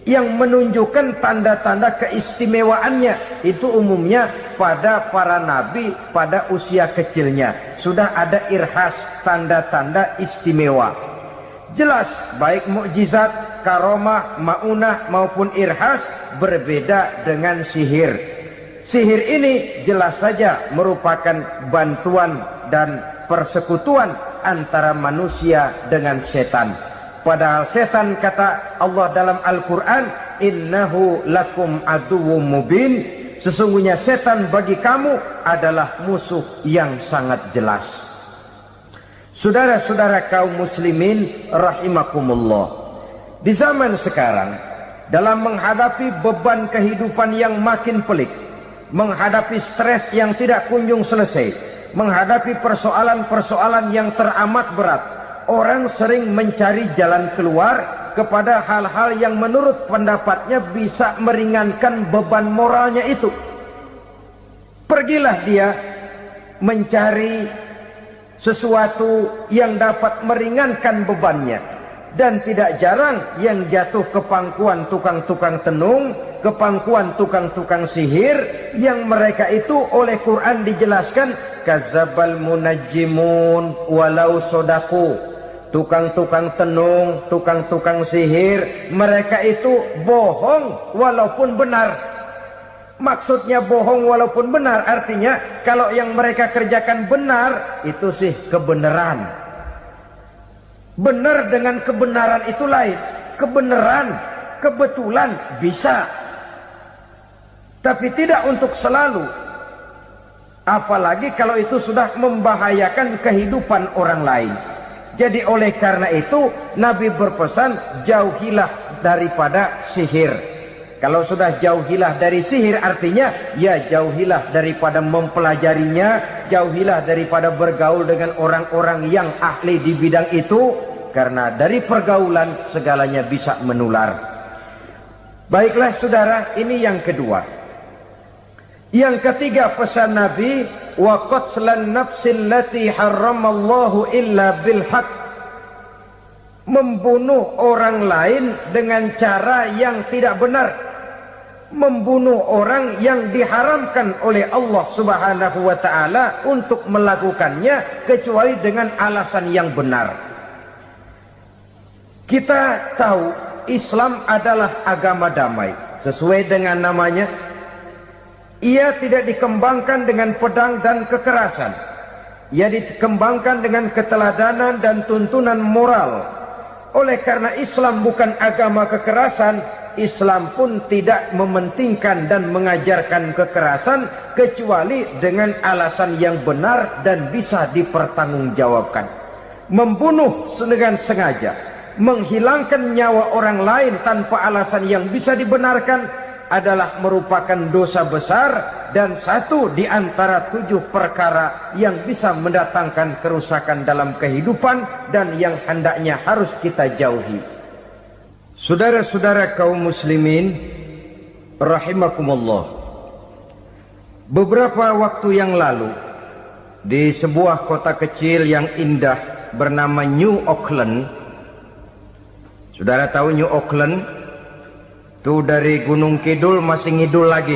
yang menunjukkan tanda-tanda keistimewaannya. Itu umumnya pada para nabi pada usia kecilnya sudah ada irhas, tanda-tanda istimewa. Jelas baik mukjizat, karomah, maunah maupun irhas berbeda dengan sihir. Sihir ini jelas saja merupakan bantuan dan persekutuan antara manusia dengan setan. Padahal setan, kata Allah dalam Al-Quran, innahu lakum aduwwum mubin, sesungguhnya setan bagi kamu adalah musuh yang sangat jelas. Saudara-saudara kaum muslimin rahimakumullah, di zaman sekarang dalam menghadapi beban kehidupan yang makin pelik, menghadapi stres yang tidak kunjung selesai, menghadapi persoalan-persoalan yang teramat berat, orang sering mencari jalan keluar kepada hal-hal yang menurut pendapatnya bisa meringankan beban moralnya itu. Pergilah dia mencari sesuatu yang dapat meringankan bebannya. Dan tidak jarang yang jatuh ke pangkuan tukang-tukang tenung, ke pangkuan tukang-tukang sihir, yang mereka itu oleh Quran dijelaskan kadzabal munajjimun walau sodaku. Tukang-tukang tenung, tukang-tukang sihir, mereka itu bohong walaupun benar. Maksudnya bohong walaupun benar, artinya kalau yang mereka kerjakan benar, itu sih kebenaran. Benar dengan kebenaran itu lain. Kebenaran, kebetulan bisa, tapi tidak untuk selalu. Apalagi kalau itu sudah membahayakan kehidupan orang lain. Jadi oleh karena itu Nabi berpesan, jauhilah daripada sihir. Kalau sudah jauhilah dari sihir, artinya ya jauhilah daripada mempelajarinya, jauhilah daripada bergaul dengan orang-orang yang ahli di bidang itu, karena dari pergaulan segalanya bisa menular. Baiklah saudara, ini yang kedua. Yang ketiga pesan Nabi, wa qatlan nafsil lati harramallahu illa bil haq, membunuh orang lain dengan cara yang tidak benar, membunuh orang yang diharamkan oleh Allah Subhanahu wa taala untuk melakukannya kecuali dengan alasan yang benar. Kita tahu Islam adalah agama damai, sesuai dengan namanya. Ia tidak dikembangkan dengan pedang dan kekerasan. Ia dikembangkan dengan keteladanan dan tuntunan moral. Oleh karena Islam bukan agama kekerasan, Islam pun tidak mementingkan dan mengajarkan kekerasan kecuali dengan alasan yang benar dan bisa dipertanggungjawabkan. Membunuh dengan sengaja, menghilangkan nyawa orang lain tanpa alasan yang bisa dibenarkan adalah merupakan dosa besar dan satu di antara 7 perkara yang bisa mendatangkan kerusakan dalam kehidupan dan yang hendaknya harus kita jauhi. Saudara-saudara kaum muslimin rahimakumullah, beberapa waktu yang lalu di sebuah kota kecil yang indah bernama New Auckland. Saudara tahu New Auckland? Tuh dari Gunung Kidul masih ngidul lagi.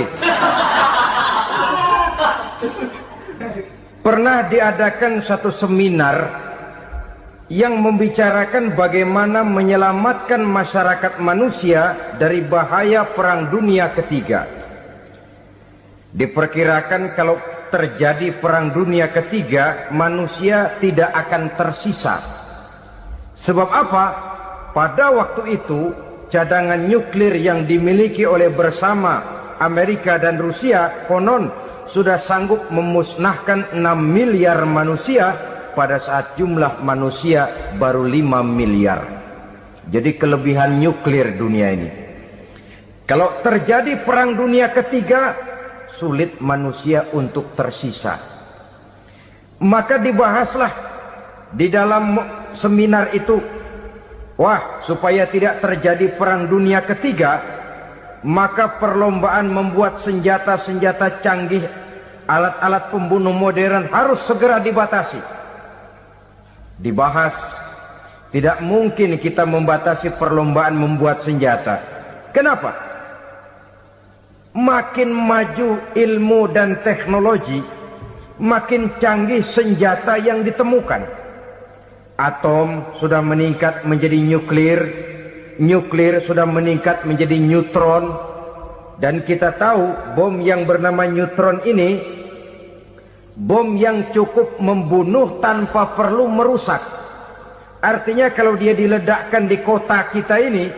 Pernah diadakan satu seminar yang membicarakan bagaimana menyelamatkan masyarakat manusia dari bahaya Perang Dunia Ketiga. Diperkirakan kalau terjadi Perang Dunia Ketiga, manusia tidak akan tersisa. Sebab apa? Pada waktu itu cadangan nuklir yang dimiliki oleh bersama Amerika dan Rusia konon sudah sanggup memusnahkan 6 miliar manusia pada saat jumlah manusia baru 5 miliar. Jadi kelebihan nuklir dunia ini. Kalau terjadi perang dunia ketiga, sulit manusia untuk tersisa. Maka dibahaslah di dalam seminar itu, wah, supaya tidak terjadi perang dunia ketiga, maka perlombaan membuat senjata-senjata canggih, alat-alat pembunuh modern harus segera dibatasi. Dibahas, tidak mungkin kita membatasi perlombaan membuat senjata. Kenapa? Makin maju ilmu dan teknologi, makin canggih senjata yang ditemukan. Atom sudah meningkat menjadi nuklir, nuklir sudah meningkat menjadi neutron, dan kita tahu bom yang bernama neutron ini bom yang cukup membunuh tanpa perlu merusak. Artinya kalau dia diledakkan di kota kita ini,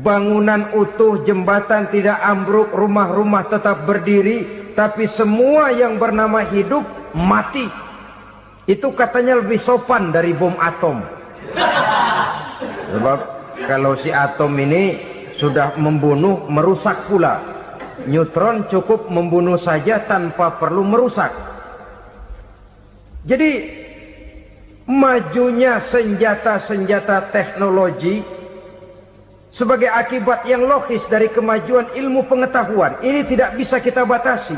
bangunan utuh, jembatan tidak ambruk, rumah-rumah tetap berdiri, tapi semua yang bernama hidup mati. Itu katanya lebih sopan dari bom atom. Sebab kalau si atom ini sudah membunuh, merusak pula. Neutron cukup membunuh saja tanpa perlu merusak. Jadi majunya senjata-senjata teknologi sebagai akibat yang logis dari kemajuan ilmu pengetahuan ini tidak bisa kita batasi.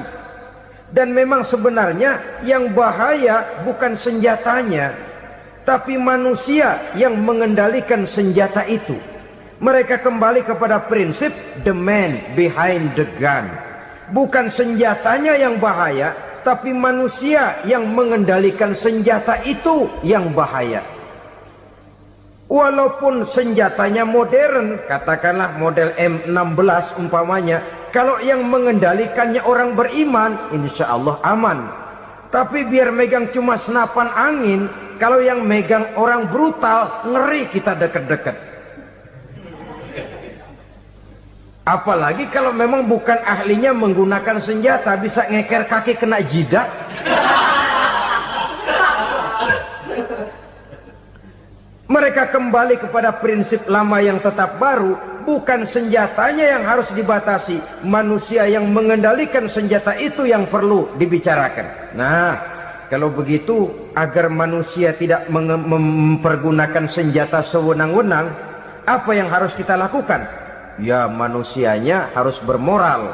Dan memang sebenarnya yang bahaya bukan senjatanya, tapi manusia yang mengendalikan senjata itu. Mereka kembali kepada prinsip the man behind the gun. Bukan senjatanya yang bahaya, tapi manusia yang mengendalikan senjata itu yang bahaya. Walaupun senjatanya modern, katakanlah model M16 umpamanya, kalau yang mengendalikannya orang beriman, insya Allah aman. Tapi biar megang cuma senapan angin, kalau yang megang orang brutal, ngeri kita deket-deket. Apalagi kalau memang bukan ahlinya menggunakan senjata, bisa ngeker kaki kena jidat. Mereka kembali kepada prinsip lama yang tetap baru. Bukan senjatanya yang harus dibatasi, manusia yang mengendalikan senjata itu yang perlu dibicarakan. Nah, kalau begitu, agar manusia tidak mempergunakan senjata sewenang-wenang, apa yang harus kita lakukan? Ya, manusianya harus bermoral.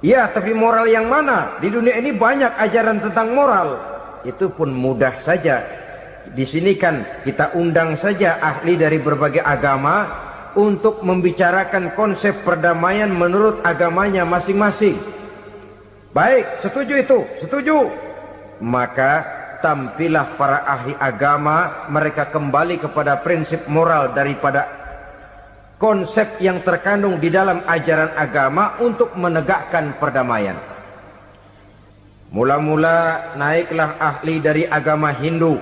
Ya, tapi moral yang mana? Di dunia ini banyak ajaran tentang moral. Itu pun mudah saja. Di sini kan kita undang saja ahli dari berbagai agama untuk membicarakan konsep perdamaian menurut agamanya masing-masing. Baik, setuju itu, setuju. Maka tampillah para ahli agama, mereka kembali kepada prinsip moral daripada konsep yang terkandung di dalam ajaran agama untuk menegakkan perdamaian. Mula-mula naiklah ahli dari agama Hindu,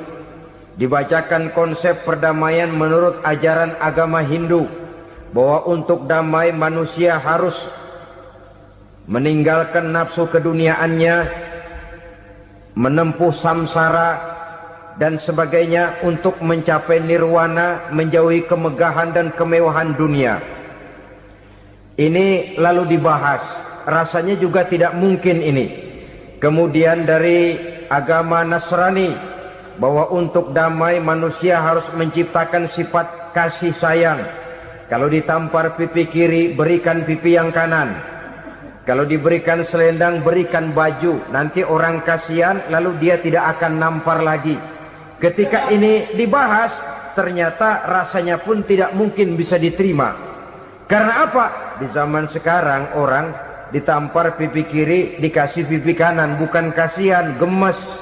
dibacakan konsep perdamaian menurut ajaran agama Hindu, bahwa untuk damai manusia harus meninggalkan nafsu keduniaannya, menempuh samsara dan sebagainya untuk mencapai nirwana, menjauhi kemegahan dan kemewahan dunia. Ini lalu dibahas, rasanya juga tidak mungkin ini. Kemudian dari agama Nasrani, bahwa untuk damai manusia harus menciptakan sifat kasih sayang. Kalau ditampar pipi kiri, berikan pipi yang kanan. Kalau diberikan selendang, berikan baju. Nanti orang kasihan, lalu dia tidak akan nampar lagi. Ketika ini dibahas, ternyata rasanya pun tidak mungkin bisa diterima. Karena apa? Di zaman sekarang orang ditampar pipi kiri, dikasih pipi kanan. Bukan kasihan, gemes.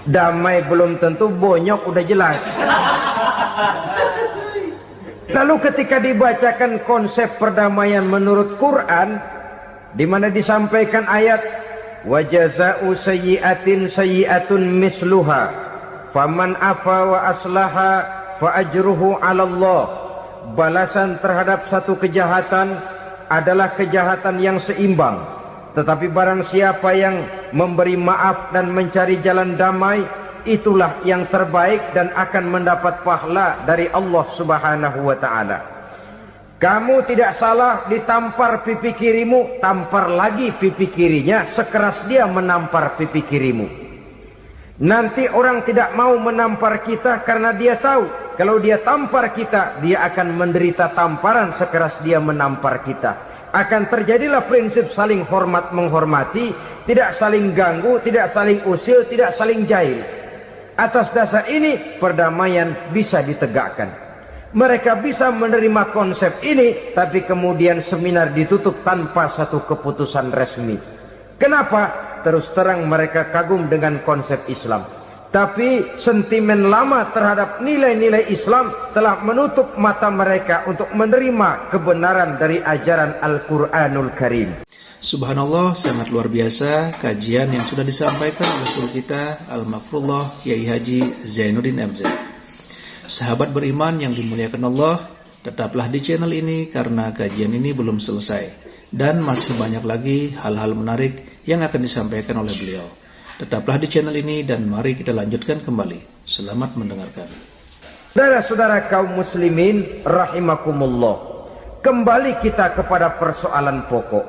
Damai belum tentu, bonyok udah jelas. Lalu ketika dibacakan konsep perdamaian menurut Quran, di mana disampaikan ayat wa jazaa'u sayyi'atin sayyi'atun misluha faman afa wa aslaha fa ajruhu 'ala Allah. Balasan terhadap satu kejahatan adalah kejahatan yang seimbang. Tetapi barang siapa yang memberi maaf dan mencari jalan damai, itulah yang terbaik dan akan mendapat pahala dari Allah Subhanahu wa ta'ala. Kamu tidak salah ditampar pipi kirimu, tampar lagi pipi kirinya sekeras dia menampar pipi kirimu. Nanti orang tidak mau menampar kita karena dia tahu kalau dia tampar kita, dia akan menderita tamparan sekeras dia menampar kita. Akan terjadilah prinsip saling hormat menghormati, tidak saling ganggu, tidak saling usil, tidak saling jahil. Atas dasar ini perdamaian bisa ditegakkan. Mereka bisa menerima konsep ini, tapi kemudian seminar ditutup tanpa satu keputusan resmi. Kenapa? Terus terang mereka kagum dengan konsep Islam, tapi sentimen lama terhadap nilai-nilai Islam telah menutup mata mereka untuk menerima kebenaran dari ajaran Al-Quranul Karim. Subhanallah, sangat luar biasa kajian yang sudah disampaikan oleh guru kita Al-Mafrullah Kiai Haji Zainuddin MZ. Sahabat beriman yang dimuliakan Allah, tetaplah di channel ini karena kajian ini belum selesai dan masih banyak lagi hal-hal menarik yang akan disampaikan oleh beliau. Tetaplah di channel ini dan mari kita lanjutkan kembali. Selamat mendengarkan. Saudara-saudara kaum muslimin rahimakumullah, kembali kita kepada persoalan pokok.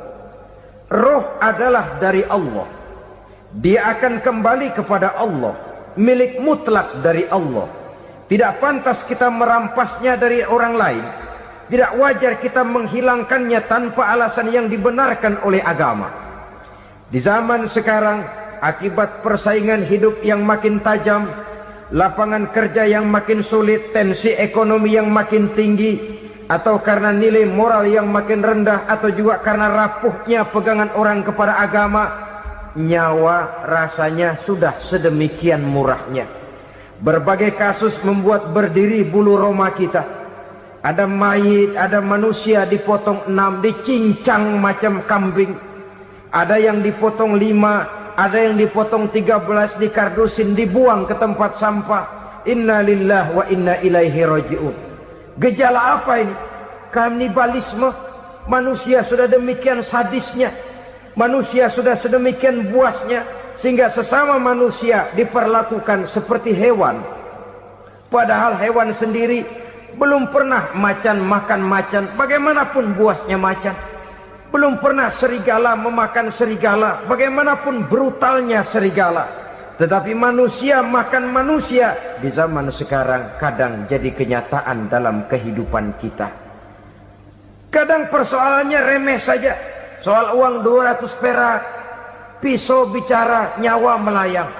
Roh adalah dari Allah. Dia akan kembali kepada Allah, milik mutlak dari Allah. Tidak pantas kita merampasnya dari orang lain. Tidak wajar kita menghilangkannya tanpa alasan yang dibenarkan oleh agama. Di zaman sekarang, akibat persaingan hidup yang makin tajam, lapangan kerja yang makin sulit, tensi ekonomi yang makin tinggi, atau karena nilai moral yang makin rendah, atau juga karena rapuhnya pegangan orang kepada agama, nyawa rasanya sudah sedemikian murahnya. Berbagai kasus membuat berdiri bulu roma kita. Ada mayit, ada manusia dipotong 6, dicincang macam kambing. Ada yang dipotong 5, ada yang dipotong 13, dikardusin, dibuang ke tempat sampah. Inna lillahi wa inna ilaihi raji'un. Gejala apa ini? Kanibalisme. Manusia sudah demikian sadisnya, manusia sudah sedemikian buasnya, sehingga sesama manusia diperlakukan seperti hewan. Padahal hewan sendiri belum pernah macan makan macan, bagaimanapun buasnya macan. Belum pernah serigala memakan serigala, bagaimanapun brutalnya serigala. Tetapi manusia makan manusia di zaman sekarang kadang jadi kenyataan dalam kehidupan kita. Kadang persoalannya remeh saja. Soal uang 200 perak, pisau bicara, nyawa melayang.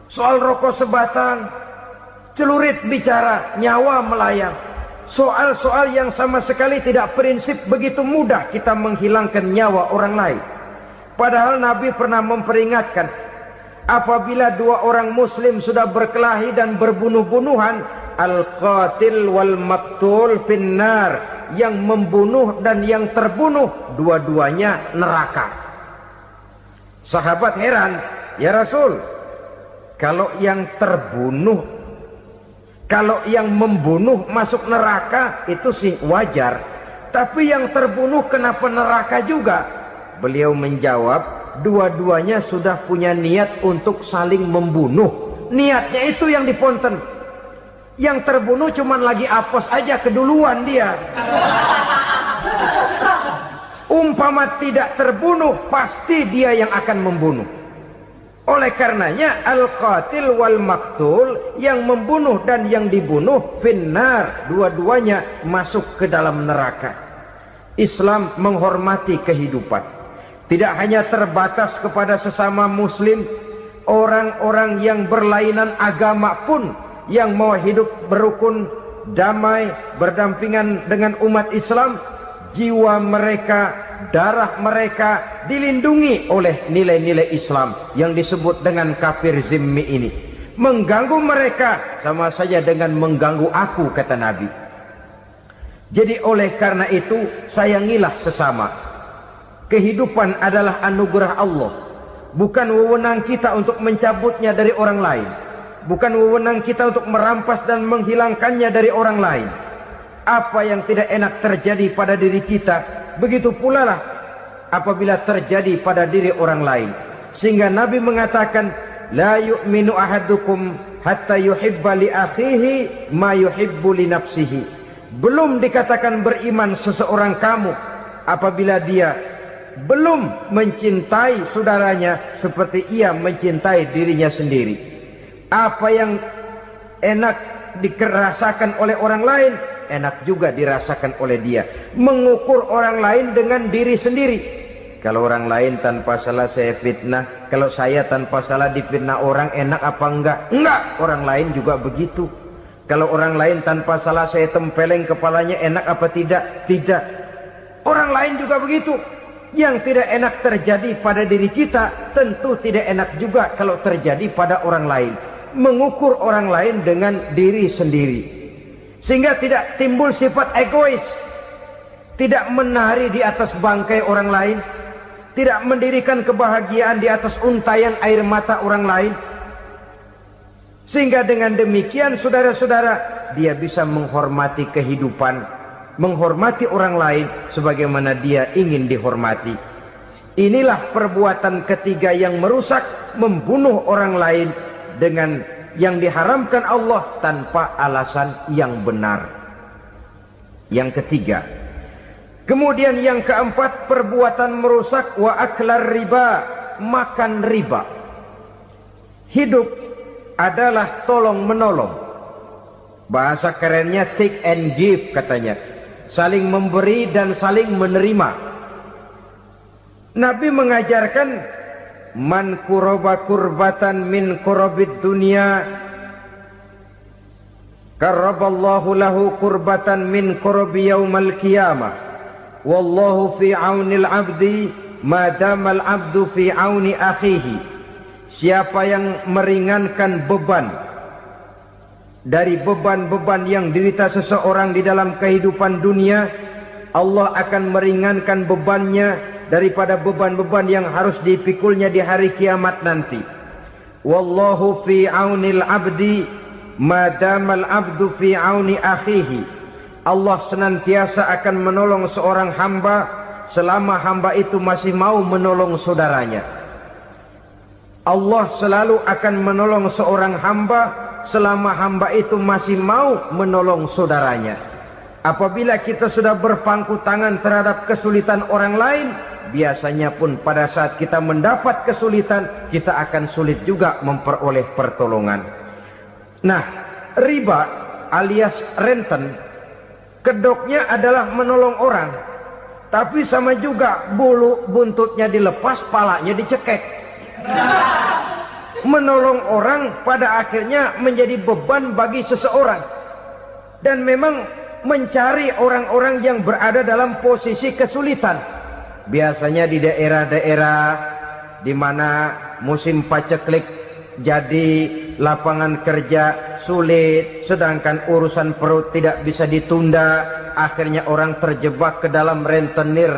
Soal rokok sebatang, celurit bicara, nyawa melayang. Soal-soal yang sama sekali tidak prinsip, begitu mudah kita menghilangkan nyawa orang lain. Padahal Nabi pernah memperingatkan, apabila dua orang muslim sudah berkelahi dan berbunuh-bunuhan, al-qatil wal maktul finnar, yang membunuh dan yang terbunuh dua-duanya neraka. Sahabat heran, ya Rasul, kalau yang terbunuh, kalau yang membunuh masuk neraka itu sih wajar, tapi yang terbunuh kenapa neraka juga? Beliau menjawab, dua-duanya sudah punya niat untuk saling membunuh. Niatnya itu yang diponten. Yang terbunuh cuman lagi apes aja, keduluan dia. Umpama tidak terbunuh, pasti dia yang akan membunuh. Oleh karenanya al-qatil wal maktul, yang membunuh dan yang dibunuh finnar, dua-duanya masuk ke dalam neraka. Islam menghormati kehidupan, tidak hanya terbatas kepada sesama muslim, orang-orang yang berlainan agama pun yang mau hidup berukun, damai, berdampingan dengan umat Islam, jiwa mereka, darah mereka dilindungi oleh nilai-nilai Islam yang disebut dengan kafir zimmi ini. Mengganggu mereka sama saja dengan mengganggu aku, kata Nabi. Jadi oleh karena itu, sayangilah sesama. Kehidupan adalah anugerah Allah, bukan wewenang kita untuk mencabutnya dari orang lain. bukan wewenang kita untuk merampas dan menghilangkannya dari orang lain. Apa yang tidak enak terjadi pada diri kita, begitu pula lah apabila terjadi pada diri orang lain. Sehingga Nabi mengatakan, la yu'minu ahadukum hatta yuhibba li akhihi ma yuhibbu li nafsihi. Belum dikatakan beriman seseorang kamu apabila dia belum mencintai saudaranya seperti ia mencintai dirinya sendiri. Apa yang enak dirasakan oleh orang lain, enak juga dirasakan oleh dia. Mengukur orang lain dengan diri sendiri. Kalau orang lain tanpa salah saya fitnah, kalau saya tanpa salah difitnah orang, enak apa enggak? Enggak, orang lain juga begitu. Kalau orang lain tanpa salah saya tempeleng kepalanya, enak apa tidak? Tidak. Orang lain juga begitu. Yang tidak enak terjadi pada diri kita, tentu tidak enak juga kalau terjadi pada orang lain. Mengukur orang lain dengan diri sendiri, sehingga tidak timbul sifat egois, tidak menari di atas bangkai orang lain, tidak mendirikan kebahagiaan di atas untayan air mata orang lain. Sehingga dengan demikian saudara-saudara, dia bisa menghormati kehidupan, menghormati orang lain sebagaimana dia ingin dihormati. Inilah perbuatan ketiga yang merusak, membunuh orang lain dengan yang diharamkan Allah tanpa alasan yang benar. Yang ketiga. Kemudian yang keempat, perbuatan merusak, wa aklar riba, makan riba. Hidup adalah tolong menolong. Bahasa kerennya take and give katanya. Saling memberi dan saling menerima. Nabi mengajarkan, man kuraba kurbatan min kurabid dunia karaballahu lahu kurbatan min kurabi yaumal qiyamah wallahu fi aunil abdi madamal abdu fi auni akhihi. Siapa yang meringankan beban dari beban-beban yang dirita seseorang di dalam kehidupan dunia, Allah akan meringankan bebannya daripada beban-beban yang harus dipikulnya di hari kiamat nanti. Wallahu fi aunil abdi madamal abdu fi auni akhihi. Allah senantiasa akan menolong seorang hamba selama hamba itu masih mau menolong saudaranya. Allah selalu akan menolong seorang hamba selama hamba itu masih mau menolong saudaranya. Apabila kita sudah berpangku tangan terhadap kesulitan orang lain, biasanya pun pada saat kita mendapat kesulitan, kita akan sulit juga memperoleh pertolongan. Nah, riba alias renten, kedoknya adalah menolong orang, tapi sama juga bulu buntutnya dilepas, palanya dicekek. Menolong orang pada akhirnya menjadi beban bagi seseorang. Dan memang mencari orang-orang yang berada dalam posisi kesulitan. Biasanya di daerah-daerah di mana musim paceklik jadi lapangan kerja sulit, sedangkan urusan perut tidak bisa ditunda, akhirnya orang terjebak ke dalam rentenir,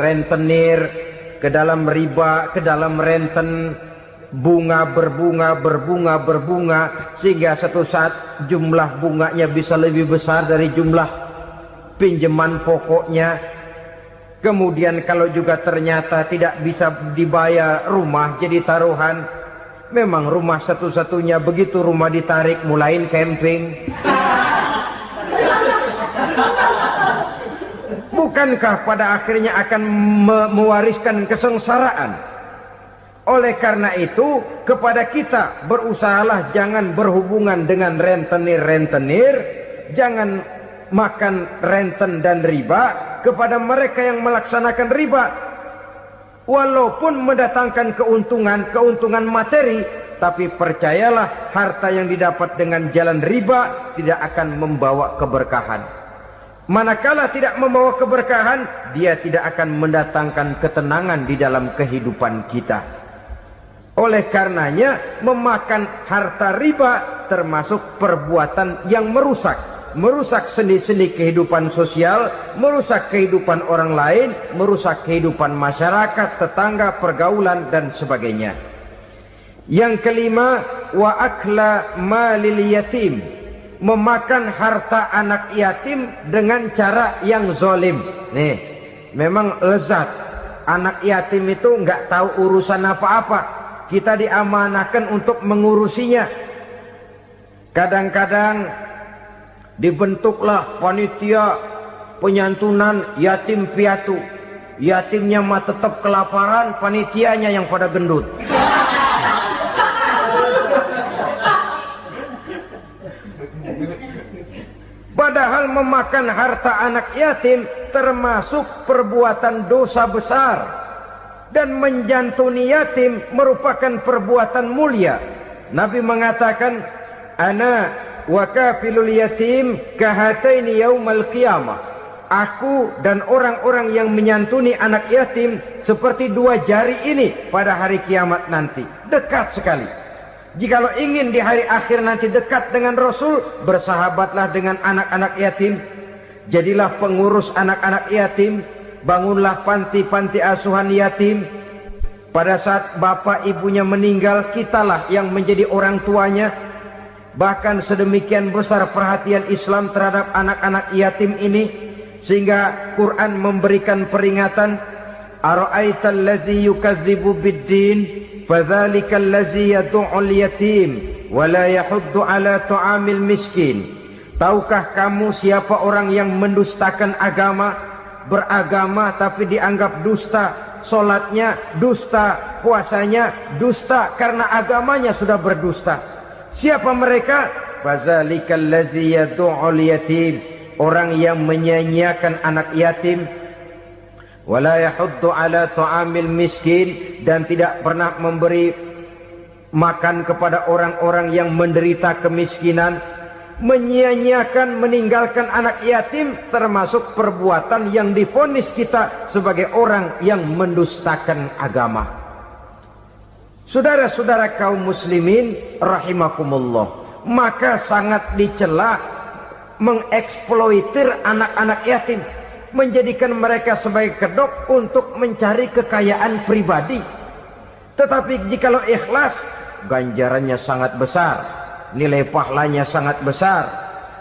ke dalam riba, ke dalam renten. Bunga berbunga, sehingga satu saat jumlah bunganya bisa lebih besar dari jumlah pinjaman pokoknya. Kemudian kalau juga ternyata tidak bisa dibayar, rumah jadi taruhan. Memang rumah satu-satunya, begitu rumah ditarik mulain camping. Bukankah pada akhirnya akan mewariskan kesengsaraan? Oleh karena itu, kepada kita berusahalah jangan berhubungan dengan rentenir, jangan makan renten dan riba. Kepada mereka yang melaksanakan riba, walaupun mendatangkan keuntungan materi, tapi percayalah harta yang didapat dengan jalan riba tidak akan membawa keberkahan. Manakala tidak membawa keberkahan, dia tidak akan mendatangkan ketenangan di dalam kehidupan kita. Oleh karenanya, memakan harta riba termasuk perbuatan yang merusak sendi-sendi kehidupan sosial, merusak kehidupan orang lain, merusak kehidupan masyarakat, tetangga, pergaulan dan sebagainya. Yang kelima, wa akla malil yatim, memakan harta anak yatim dengan cara yang zolim. Nih, memang lezat. Anak yatim itu nggak tahu urusan apa-apa. Kita diamanahkan untuk mengurusinya. Kadang-kadang dibentuklah panitia penyantunan yatim piatu. Yatimnya mah tetap kelaparan, panitianya yang pada gendut. Padahal memakan harta anak yatim termasuk perbuatan dosa besar, dan menjantuni yatim merupakan perbuatan mulia. Nabi mengatakan, ana wa kafilul yatim kahataini yaumal qiyamah. Aku dan orang-orang yang menyantuni anak yatim seperti dua jari ini pada hari kiamat nanti. Dekat sekali. Jikalau ingin di hari akhir nanti dekat dengan Rasul, bersahabatlah dengan anak-anak yatim. Jadilah pengurus anak-anak yatim. Bangunlah panti-panti asuhan yatim. Pada saat bapak ibunya meninggal, kitalah yang menjadi orang tuanya. Bahkan sedemikian besar perhatian Islam terhadap anak-anak yatim ini, sehingga Quran memberikan peringatan, ara'aital ladzi yukadzibu bid-din fadzalikal ladzi yad'ul yatim wa la yahuddu ala ta'amil miskin. Tahukah kamu siapa orang yang mendustakan agama, beragama tapi dianggap dusta, salatnya dusta, puasanya dusta karena agamanya sudah berdusta. Siapa mereka? Fadzalikal ladzi yad'ul yatim, orang yang menyia-nyiakan anak yatim, wala yahuddu ala ta'amil miskin, dan tidak pernah memberi makan kepada orang-orang yang menderita kemiskinan. Menyia-nyiakan, meninggalkan anak yatim termasuk perbuatan yang divonis kita sebagai orang yang mendustakan agama. Saudara-saudara kaum muslimin rahimakumullah, maka sangat dicela mengeksploitir anak-anak yatim, menjadikan mereka sebagai kedok untuk mencari kekayaan pribadi. Tetapi jikalau ikhlas, ganjarannya sangat besar, nilai pahalanya sangat besar.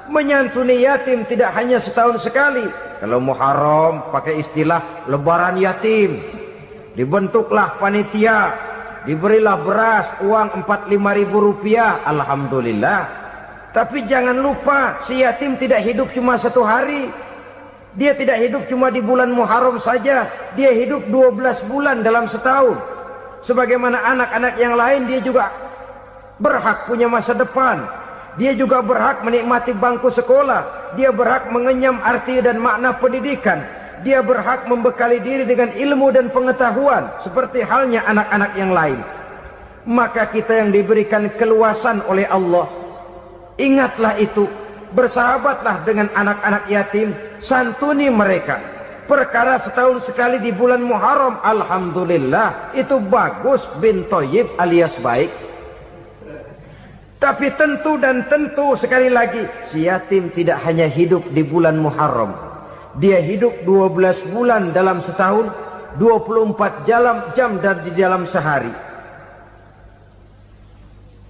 Menyantuni yatim tidak hanya setahun sekali. Kalau Muharram pakai istilah lebaran yatim, dibentuklah panitia, diberilah beras, uang 45.000 rupiah, alhamdulillah. Tapi jangan lupa, si yatim tidak hidup cuma satu hari. Dia tidak hidup cuma di bulan Muharram saja. Dia hidup 12 bulan dalam setahun. Sebagaimana anak-anak yang lain, dia juga berhak punya masa depan. Dia juga berhak menikmati bangku sekolah. Dia berhak mengenyam arti dan makna pendidikan. Dia berhak membekali diri dengan ilmu dan pengetahuan, seperti halnya anak-anak yang lain. Maka kita yang diberikan keluasan oleh Allah, ingatlah itu. Bersahabatlah dengan anak-anak yatim, santuni mereka. Perkara setahun sekali di bulan Muharram, alhamdulillah, itu bagus, bin Thayyib alias baik. Tapi tentu dan tentu sekali lagi, si yatim tidak hanya hidup di bulan Muharram. Dia hidup 12 bulan dalam setahun, 24 jam di dalam sehari.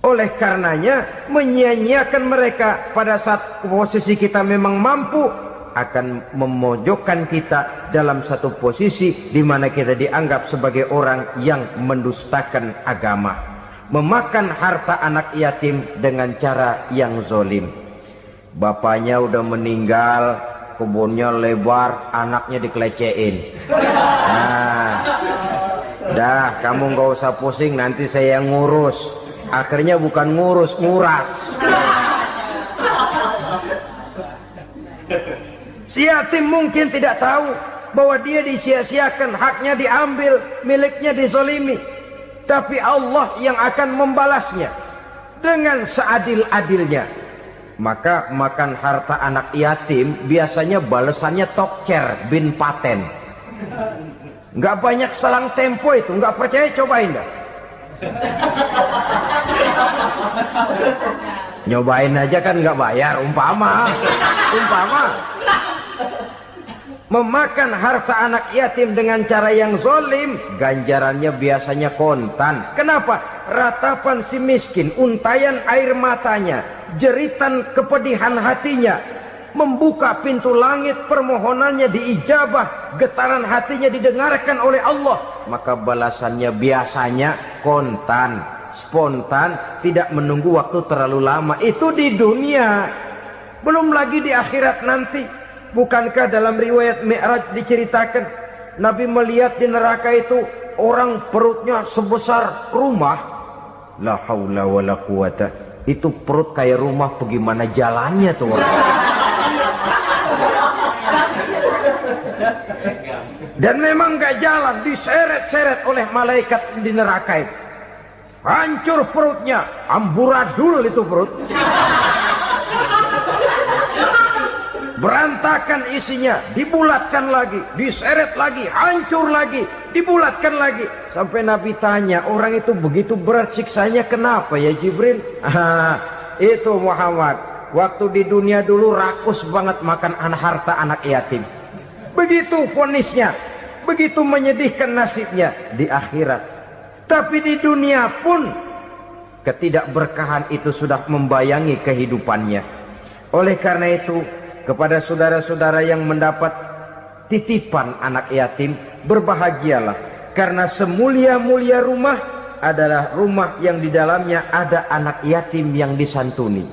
Oleh karenanya, menyia-nyiakan mereka pada saat posisi kita memang mampu akan memojokkan kita dalam satu posisi di mana kita dianggap sebagai orang yang mendustakan agama, memakan harta anak yatim dengan cara yang zolim. Bapaknya udah meninggal, kebunnya lebar, anaknya dikelecehin. Nah, dah kamu nggak usah pusing, nanti saya yang ngurus. Akhirnya bukan ngurus, nguras. Si yatim mungkin tidak tahu bahwa dia disia-siakan, haknya diambil, miliknya dizolimi. Tapi Allah yang akan membalasnya dengan seadil-adilnya. Maka makan harta anak yatim biasanya balasannya tokcer bin paten. Nggak banyak selang tempo itu, nggak percaya cobain dah. Nyobain aja kan nggak bayar, umpama memakan harta anak yatim dengan cara yang zolim, ganjarannya biasanya kontan. Kenapa? ratapan si miskin, untayan air matanya, jeritan kepedihan hatinya, membuka pintu langit, permohonannya diijabah, getaran hatinya didengarkan oleh Allah, maka balasannya biasanya kontan, spontan, tidak menunggu waktu terlalu lama. Itu di dunia, belum lagi di akhirat nanti. Bukankah dalam riwayat Mi'raj diceritakan Nabi melihat di neraka itu orang perutnya sebesar rumah. La haula wala quwata. Itu perut kayak rumah, bagaimana jalannya tuh orang. Dan memang gak jalan, diseret-seret oleh malaikat di neraka itu. Hancur perutnya, amburadul itu perut. Berantakan isinya, dibulatkan lagi, diseret lagi, hancur lagi, dibulatkan lagi. Sampai Nabi tanya, orang itu begitu berat siksanya kenapa ya Jibril? Itu Muhammad, waktu di dunia dulu rakus banget makan harta anak yatim. Begitu vonisnya, begitu menyedihkan nasibnya di akhirat. Tapi di dunia pun ketidakberkahan itu sudah membayangi kehidupannya. Oleh karena itu, kepada saudara-saudara yang mendapat titipan anak yatim, berbahagialah, karena semulia-mulia rumah adalah rumah yang di dalamnya ada anak yatim yang disantuni.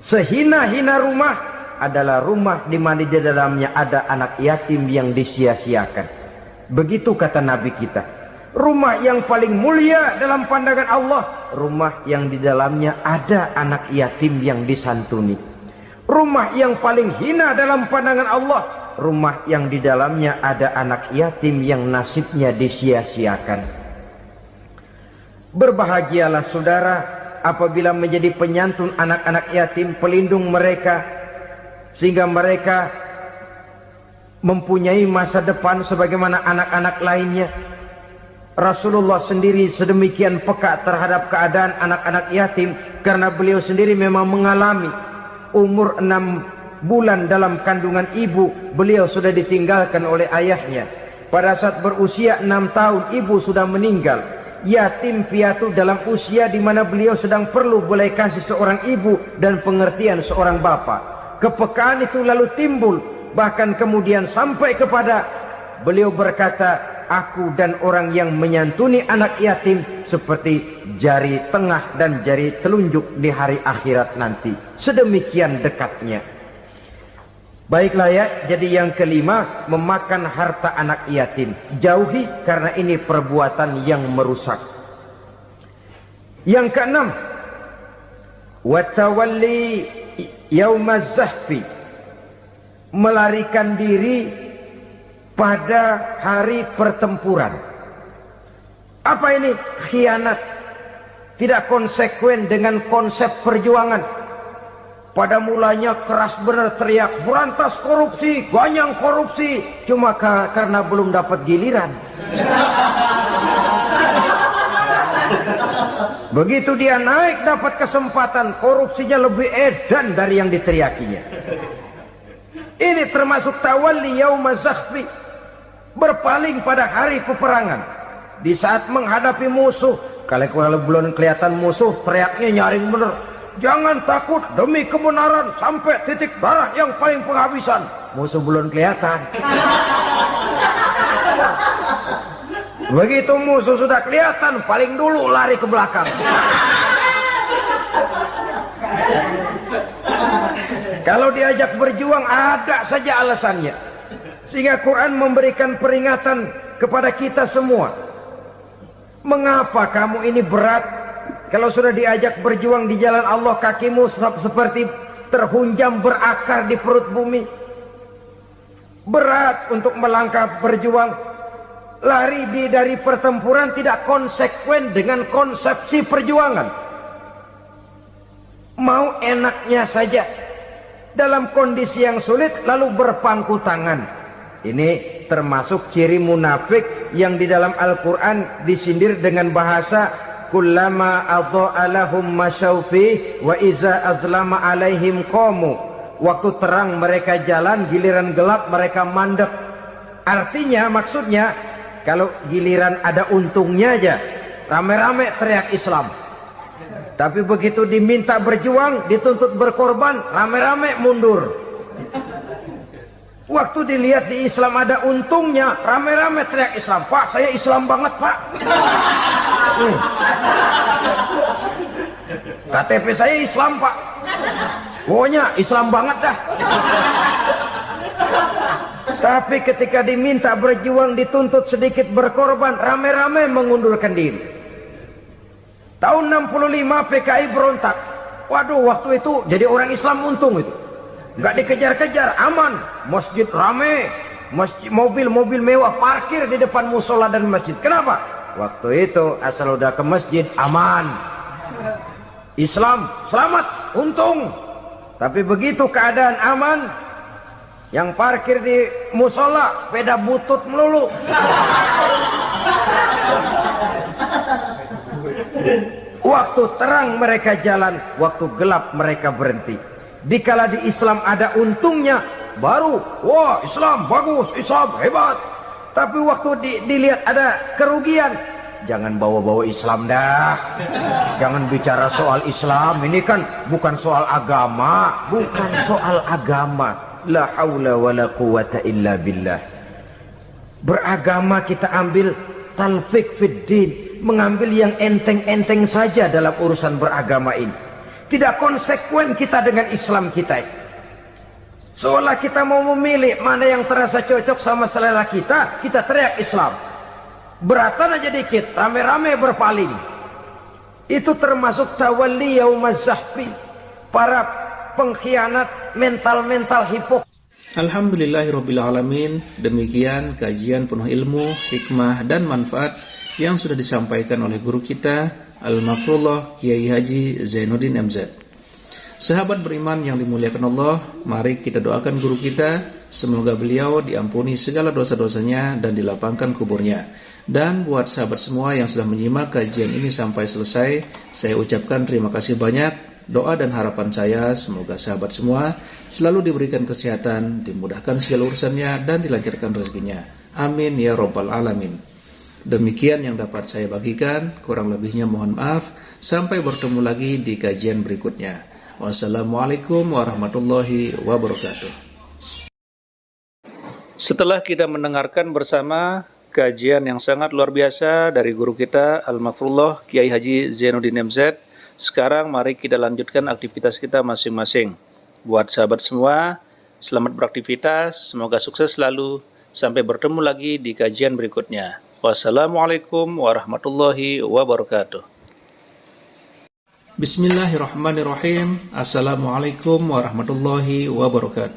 Sehina-hina rumah adalah rumah di mana di dalamnya ada anak yatim yang disia-siakan. Begitu kata Nabi kita. Rumah yang paling mulia dalam pandangan Allah, rumah yang di dalamnya ada anak yatim yang disantuni. Rumah yang paling hina dalam pandangan Allah, rumah yang di dalamnya ada anak yatim yang nasibnya disia-siakan. Berbahagialah saudara apabila menjadi penyantun anak-anak yatim, pelindung mereka, sehingga mereka mempunyai masa depan sebagaimana anak-anak lainnya. Rasulullah sendiri sedemikian peka terhadap keadaan anak-anak yatim karena beliau sendiri memang mengalami. Umur 6 bulan dalam kandungan ibu, beliau sudah ditinggalkan oleh ayahnya. Pada saat berusia 6 tahun, ibu sudah meninggal. Yatim piatu dalam usia di mana beliau sedang perlu belas kasih seorang ibu dan pengertian seorang bapak. Kepekaan itu lalu timbul, bahkan kemudian sampai kepada beliau berkata, aku dan orang yang menyantuni anak yatim seperti jari tengah dan jari telunjuk di hari akhirat nanti. Sedemikian dekatnya. Baiklah ya, jadi yang kelima, memakan harta anak yatim. Jauhi, karena ini perbuatan yang merusak. Yang keenam, watawalli yaumaz zahfi, melarikan diri pada hari pertempuran. Apa ini? Khianat. Tidak konsekuen dengan konsep perjuangan. Pada mulanya keras benar teriak, berantas korupsi, ganyang korupsi. Cuma karena belum dapat giliran. Begitu dia naik dapat kesempatan, korupsinya lebih edan dari yang diteriakinya. Ini termasuk tawalli yaumaz zahfi, berpaling pada hari peperangan. Di saat menghadapi musuh, kalau belum kelihatan musuh, teriaknya nyaring bener. Jangan takut, demi kebenaran sampai titik darah yang paling penghabisan. Musuh belum kelihatan. Begitu musuh sudah kelihatan, paling dulu lari ke belakang. Kalau diajak berjuang ada saja alasannya. Sehingga Quran memberikan peringatan kepada kita semua. Mengapa kamu ini berat? Kalau sudah diajak berjuang di jalan Allah, kakimu seperti terhunjam berakar di perut bumi. Berat untuk melangkah berjuang. Lari dari pertempuran tidak konsekuen dengan konsepsi perjuangan. Mau enaknya saja. Dalam kondisi yang sulit lalu berpangku tangan. Ini termasuk ciri munafik yang di dalam Al-Quran disindir dengan bahasa kullama adha'a lahum masyaufi wa iza azlama alaihim qamu. Waktu terang mereka jalan, giliran gelap mereka mandek. Artinya, maksudnya, kalau giliran ada untungnya aja, rame-rame teriak Islam. Tapi begitu diminta berjuang, dituntut berkorban, rame-rame mundur. Waktu dilihat di Islam ada untungnya, rame-rame teriak Islam. Pak, saya Islam banget, Pak. KTP saya Islam, Pak. Pokoknya Islam banget dah. Tapi ketika diminta berjuang, dituntut sedikit berkorban, rame-rame mengundurkan diri. Tahun 65 PKI berontak. Waduh, waktu itu jadi orang Islam untung itu. Nggak dikejar-kejar, aman. Masjid rame, masjid, mobil-mobil mewah parkir di depan musola dan masjid. Kenapa? Waktu itu asal udah ke masjid aman. Islam selamat, untung. Tapi begitu keadaan aman, yang parkir di musola sepeda butut melulu. Waktu terang mereka jalan, waktu gelap mereka berhenti. Dikala di Islam ada untungnya, baru wah Islam bagus, Islam hebat. Tapi waktu dilihat ada kerugian, jangan bawa-bawa Islam dah. Jangan bicara soal Islam, ini kan bukan soal agama, bukan soal agama. La haula wala quwata illa billah. Beragama kita ambil talfik fid din, mengambil yang enteng-enteng saja dalam urusan beragama ini. Tidak konsekuen kita dengan Islam kita. Seolah kita mau memilih mana yang terasa cocok sama selera kita, kita teriak Islam. Beratan aja dikit, rame-rame berpaling. Itu termasuk tawalli yaumaz zahfi, para pengkhianat mental-mental hipokrit. Alhamdulillahirrabbilalamin. Demikian kajian penuh ilmu, hikmah, dan manfaat yang sudah disampaikan oleh guru kita Al-Mafrullah Kiai Haji Zainuddin MZ. Sahabat beriman yang dimuliakan Allah, mari kita doakan guru kita, semoga beliau diampuni segala dosa-dosanya dan dilapangkan kuburnya. Dan buat sahabat semua yang sudah menyimak kajian ini sampai selesai, saya ucapkan terima kasih banyak. Doa dan harapan saya semoga sahabat semua selalu diberikan kesehatan, dimudahkan segala urusannya, dan dilancarkan rezekinya. Amin ya rabbal alamin. Demikian yang dapat saya bagikan, kurang lebihnya mohon maaf. Sampai bertemu lagi di kajian berikutnya. Wassalamualaikum warahmatullahi wabarakatuh. Setelah kita mendengarkan bersama kajian yang sangat luar biasa dari guru kita Al-Mafrullah Kiai Haji Zainuddin MZ, sekarang mari kita lanjutkan aktivitas kita masing-masing. Buat sahabat semua, selamat beraktivitas, semoga sukses selalu. Sampai bertemu lagi di kajian berikutnya. Wassalamualaikum warahmatullahi wabarakatuh. Bismillahirrahmanirrahim. Assalamualaikum warahmatullahi wabarakatuh.